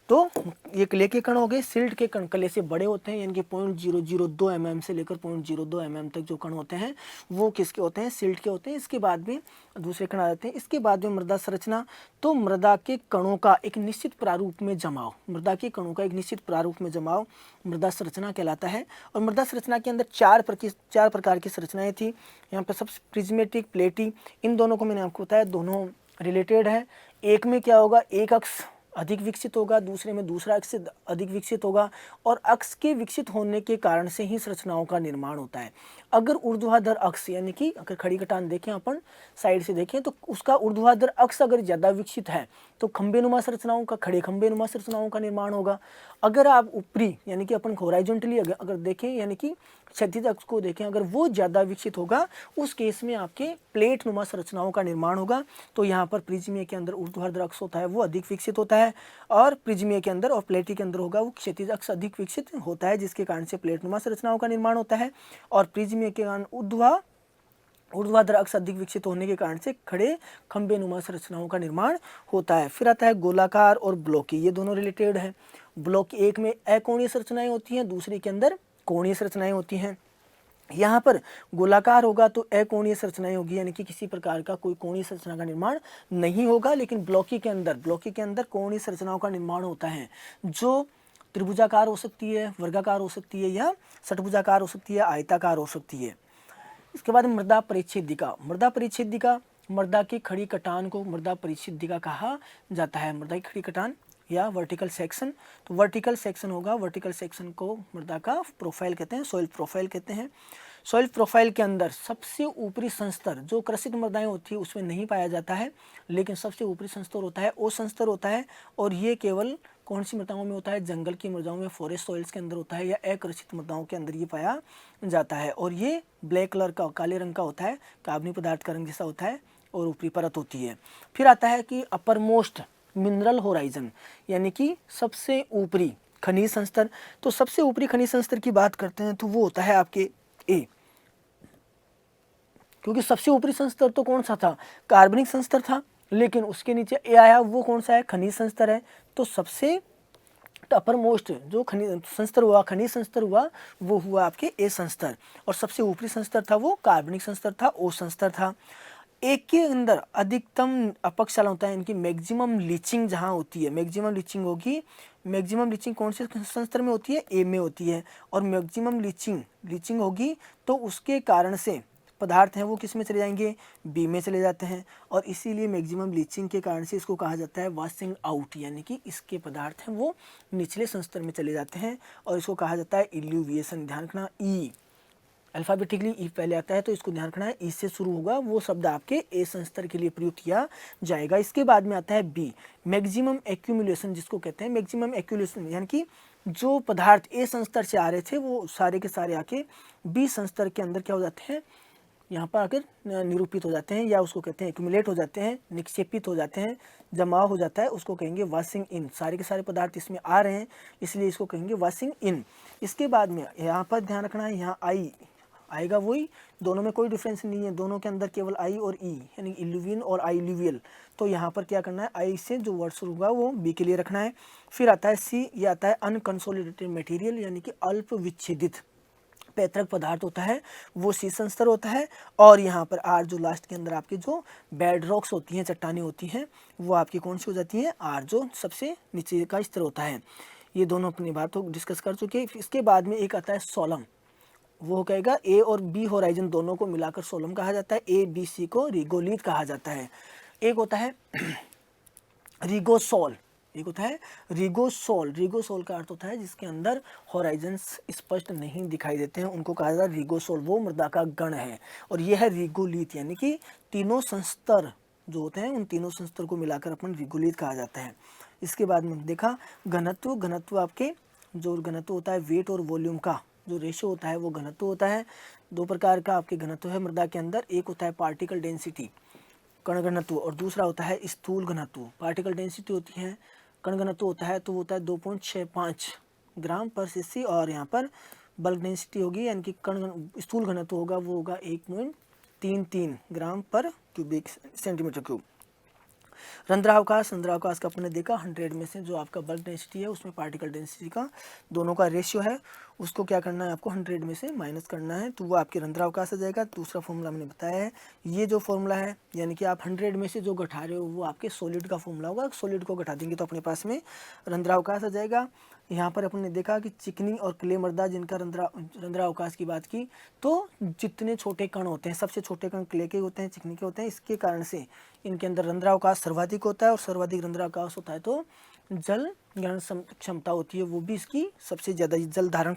A: तो ये क्ले के कण हो गए। सिल्ट के कण क्ले से बड़े होते हैं, यानी कि 0.002 mm से लेकर 0.02 mm तक जो कण होते हैं वो किसके होते हैं? सिल्ट के होते हैं। इसके बाद में दूसरे कण आ जाते हैं। इसके बाद में मृदा संरचना, तो मृदा के कणों का एक निश्चित प्रारूप में जमाव, मृदा के कणों का एक निश्चित प्रारूप में जमाव मृदा संरचना कहलाता है। और मृदा संरचना के अंदर चार प्रकार की संरचनाएं थी। यहाँ पर सबसे प्रिज्मेटिक, प्लेटी, इन दोनों को मैंने आपको बताया, दोनों रिलेटेड है। एक में क्या होगा? एक अक्ष अधिक विकसित होगा, दूसरे में दूसरा अक्ष अधिक विकसित होगा, और अक्ष के विकसित होने के कारण से ही संरचनाओं का निर्माण होता है। अगर ऊर्ध्वाधर अक्ष, यानी कि अगर खड़ी कटान देखें अपन साइड से देखें, तो उसका ऊर्ध्वाधर अक्ष अगर ज़्यादा विकसित है तो खंबेनुमा संरचनाओं का, खड़े खंबेनुमा संरचनाओं का निर्माण होगा। अगर आप ऊपरी यानी कि अपन हॉरिजॉन्टली अगर देखें, यानी कि क्षैतिज अक्ष को देखें, अगर वो ज़्यादा विकसित होगा, उस केस में आपके प्लेट नुमा संरचनाओं का निर्माण होगा। तो यहाँ पर प्रिज्मीय के अंदर ऊर्ध्वाधर अक्ष होता है वो अधिक विकसित होता है, और प्रिज्मीय के अंदर और प्लेटी के अंदर होगा वो क्षैतिज अक्ष अधिक विकसित होता है, जिसके कारण से प्लेट नुमा संरचनाओं का निर्माण होता है। और प्रिज्मीय के कारण ऊर्ध्वाधर अक्ष अधिक विकसित होने के कारण से खड़े खंबे नुमा संरचनाओं का निर्माण होता है। फिर आता है गोलाकार और ब्लॉकी, ये दोनों रिलेटेड है। ब्लॉक एक में अकोणीय संरचनाएं होती हैं, दूसरे के अंदर कोणीय संरचनाएं होती हैं। यहाँ पर गोलाकार होगा तो अकोणीय संरचनाएं होगी, यानी कि किसी प्रकार का कोई कोणीय संरचना का निर्माण नहीं होगा। लेकिन ब्लॉकी के अंदर कोणीय संरचनाओं का निर्माण होता है, जो त्रिभुजाकार हो सकती है, वर्गाकार हो सकती है, या षटभुजाकार हो सकती है, आयताकार हो सकती है। इसके बाद मृदा परिच्छेदिका। मृदा परिच्छेदिका, मृदा की खड़ी कटान को मृदा परिच्छेदिका कहा जाता है। मृदा की खड़ी कटान या वर्टिकल सेक्शन, तो वर्टिकल सेक्शन होगा, वर्टिकल सेक्शन को मृदा का प्रोफाइल कहते हैं, सॉइल प्रोफाइल कहते हैं। सॉइल प्रोफाइल के अंदर सबसे ऊपरी संस्तर जो कृषिक मृदाएं होती है उसमें नहीं पाया जाता है, लेकिन सबसे ऊपरी संस्तर होता है ओ संस्तर होता है। और ये केवल कौन सी मृदाओं में होता है? जंगल की मृदाओं में, फॉरेस्ट सॉइल्स के अंदर होता है, या अकृषित मृदाओं के अंदर ये पाया जाता है। और ये ब्लैक कलर का, काले रंग का होता है, कार्बनिक पदार्थ का रंग जैसा होता है, और ऊपरी परत होती है। फिर आता है कि अपर मोस्ट मिनरल होराइजन, यानी कि सबसे ऊपरी खनिज संस्तर। तो सबसे ऊपरी खनिज संस्तर की बात करते हैं तो वो होता है आपके ए। क्योंकि सबसे ऊपरी संस्तर तो कौन सा था, कार्बनिक संस्तर था, लेकिन उसके नीचे ए आया, वो कौन सा है, खनिज संस्तर है। तो सबसे अपर मोस्ट जो खनिज संस्तर हुआ, खनिज संस्तर हुआ, वो हुआ आपके ए संस्तर, और सबसे ऊपरी संस्तर था वो कार्बनिक संस्तर था, ओ संस्तर था। एक के अंदर अधिकतम अपक्षालन होता है, इनकी मैक्सिमम लीचिंग जहाँ होती है, मैक्सिमम लीचिंग होगी, मैक्सिमम लीचिंग कौन से संस्तर में होती है, ए में होती है, और मैक्सिमम लीचिंग होगी तो उसके कारण से पदार्थ हैं वो किस में चले जाएंगे, बी में चले जाते हैं, और इसीलिए मैक्सिमम लीचिंग के कारण से इसको कहा जाता है वॉशिंग आउट, यानी कि इसके पदार्थ हैं वो निचले संस्तर में चले जाते हैं, और इसको कहा जाता है इल्यूविएशन। ध्यान रखना, ई अल्फाबेटिकली ई पहले आता है तो इसको ध्यान रखना है, ई से शुरू होगा, वो शब्द आपके ए संस्तर के लिए प्रयुक्त किया जाएगा। इसके बाद में आता है बी, मैक्सिमम एक्यूमुलेशन, जिसको कहते हैं मैक्सिमम एक्यूमुलेशन, यानी कि जो पदार्थ ए संस्तर से आ रहे थे वो सारे के सारे आके बी संस्तर के अंदर क्या हो जाते हैं, यहाँ पर आकर निरूपित हो जाते हैं, या उसको कहते हैं एक्यूमुलेट हो जाते हैं, निक्षेपित हो जाते हैं, जमा हो जाता है, उसको कहेंगे वॉशिंग इन। सारे के सारे पदार्थ इसमें आ रहे हैं इसलिए इसको कहेंगे वॉशिंग इन। इसके बाद में यहाँ पर ध्यान रखना है, यहाँ आई आएगा वही, दोनों में कोई डिफरेंस नहीं है, दोनों के अंदर केवल आई और ई, यानी इल्यूवियन और आई इल्यूवियल। तो यहाँ पर क्या करना है, आई से जो वर्ड शुरू होगा वो बी के लिए रखना है। फिर आता है सी, ये आता है अनकंसोलिडेटेड मटेरियल, यानी कि अल्प विच्छेदित पैतृक पदार्थ होता है, वो सी संस्तर होता है। और यहाँ पर आर जो लास्ट के अंदर आपके जो बेड रॉक्स होती हैं, चट्टानें होती हैं, वो आपकी कौन सी हो जाती हैं, आर जो सबसे नीचे का स्तर होता है। ये दोनों अपनी बात को डिस्कस कर चुके हैं। इसके बाद में एक आता है सोलम, वो कहेगा ए और बी होराइजन दोनों को मिलाकर सोलम कहा जाता है, ए बी सी को रिगोलिथ कहा जाता है। एक होता है रिगोसोल, एक होता है रिगोसोल। रिगोसोल का अर्थ होता है जिसके अंदर होराइजन्स स्पष्ट नहीं दिखाई देते हैं, उनको कहा जाता है रिगोसोल, वो मृदा का गण है। और यह है रिगोलिथ, यानी कि तीनों संस्तर जो होते हैं उन तीनों संस्तर को मिलाकर अपन रिगोलिथ कहा जाता है। इसके बाद में देखा घनत्व, घनत्व आपके जो घनत्व होता है वेट और वॉल्यूम का जो रेशियो होता है वो घनत्व होता है। दो प्रकार का आपके घनत्व है मृदा के अंदर, एक होता है पार्टिकल डेंसिटी कण घनत्व, और दूसरा होता है स्थूल घनत्व। पार्टिकल डेंसिटी होती है, कण घनत्व होता है तो वो होता है 2.65 ग्राम पर सीसी, और यहाँ पर बल्क डेंसिटी होगी यानी कि स्थूल घनत्व होगा वो होगा 1.33 ग्राम पर क्यूबिक सेंटीमीटर क्यूब। रंध्रावकाश, रंध्रावकाश का अपने देखा 100 में से जो आपका बल्क डेंसिटी है उसमें पार्टिकल डेंसिटी का दोनों का रेशियो है, उसको क्या करना है आपको 100 में से माइनस करना है, तो वो आपके रंध्रावकाश आ जाएगा। दूसरा फॉर्मूला मैंने बताया है, ये जो फॉर्मूला है यानी कि आप 100 में से जो घटा रहे हो वो आपके सॉलिड का फॉर्मूला होगा, सॉलिड को घटा देंगे तो अपने पास में रंध्रावकाश आ जाएगा। यहाँ पर अपन ने देखा कि चिकनी और क्ले मृदा जिनका रंध्रावकाश की बात की, तो जितने छोटे कण होते हैं, सबसे छोटे कण क्ले के होते हैं, चिकनी के होते हैं, इसके कारण से इनके अंदर रंध्रावकाश सर्वाधिक होता है, और सर्वाधिक रंध्रावकाश होता है तो जल ग्रहण क्षमता होती है वो भी इसकी सबसे ज़्यादा, जल धारण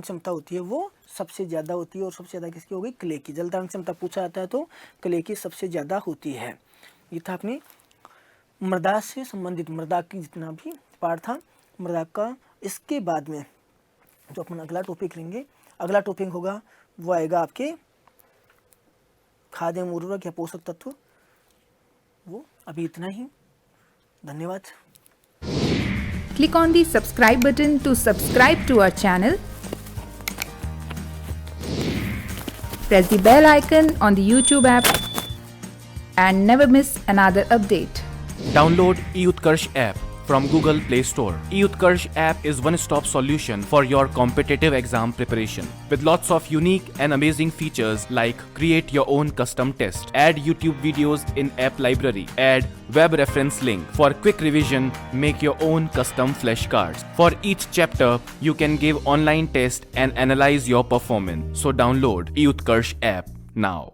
A: क्षमता होती है वो सबसे ज़्यादा होती है, और सबसे ज़्यादा किसकी होगी, क्ले की। जल धारण क्षमता पूछा जाता है तो क्ले की सबसे ज़्यादा होती है। ये था अपनी मृदा से संबंधित, मृदा की जितना भी पार्ट था मृदा का। इसके बाद में जो अपन अगला टॉपिक लेंगे, अगला टॉपिक होगा वो आएगा आपके खाद्य उर्वरक या पोषक तत्व। वो अभी इतना ही, धन्यवाद।
B: Click on the subscribe button to subscribe to our channel. Press the bell icon on the YouTube app and never miss another update.
C: Download eUtkarsh app from Google Play Store. eUtkarsh app is one-stop solution for your competitive exam preparation. With lots of unique and amazing features like create your own custom test, add YouTube videos in app library, add web reference link. For quick revision, make your own custom flashcards. For each chapter, you can give online test and analyze your performance. So download eUtkarsh app now.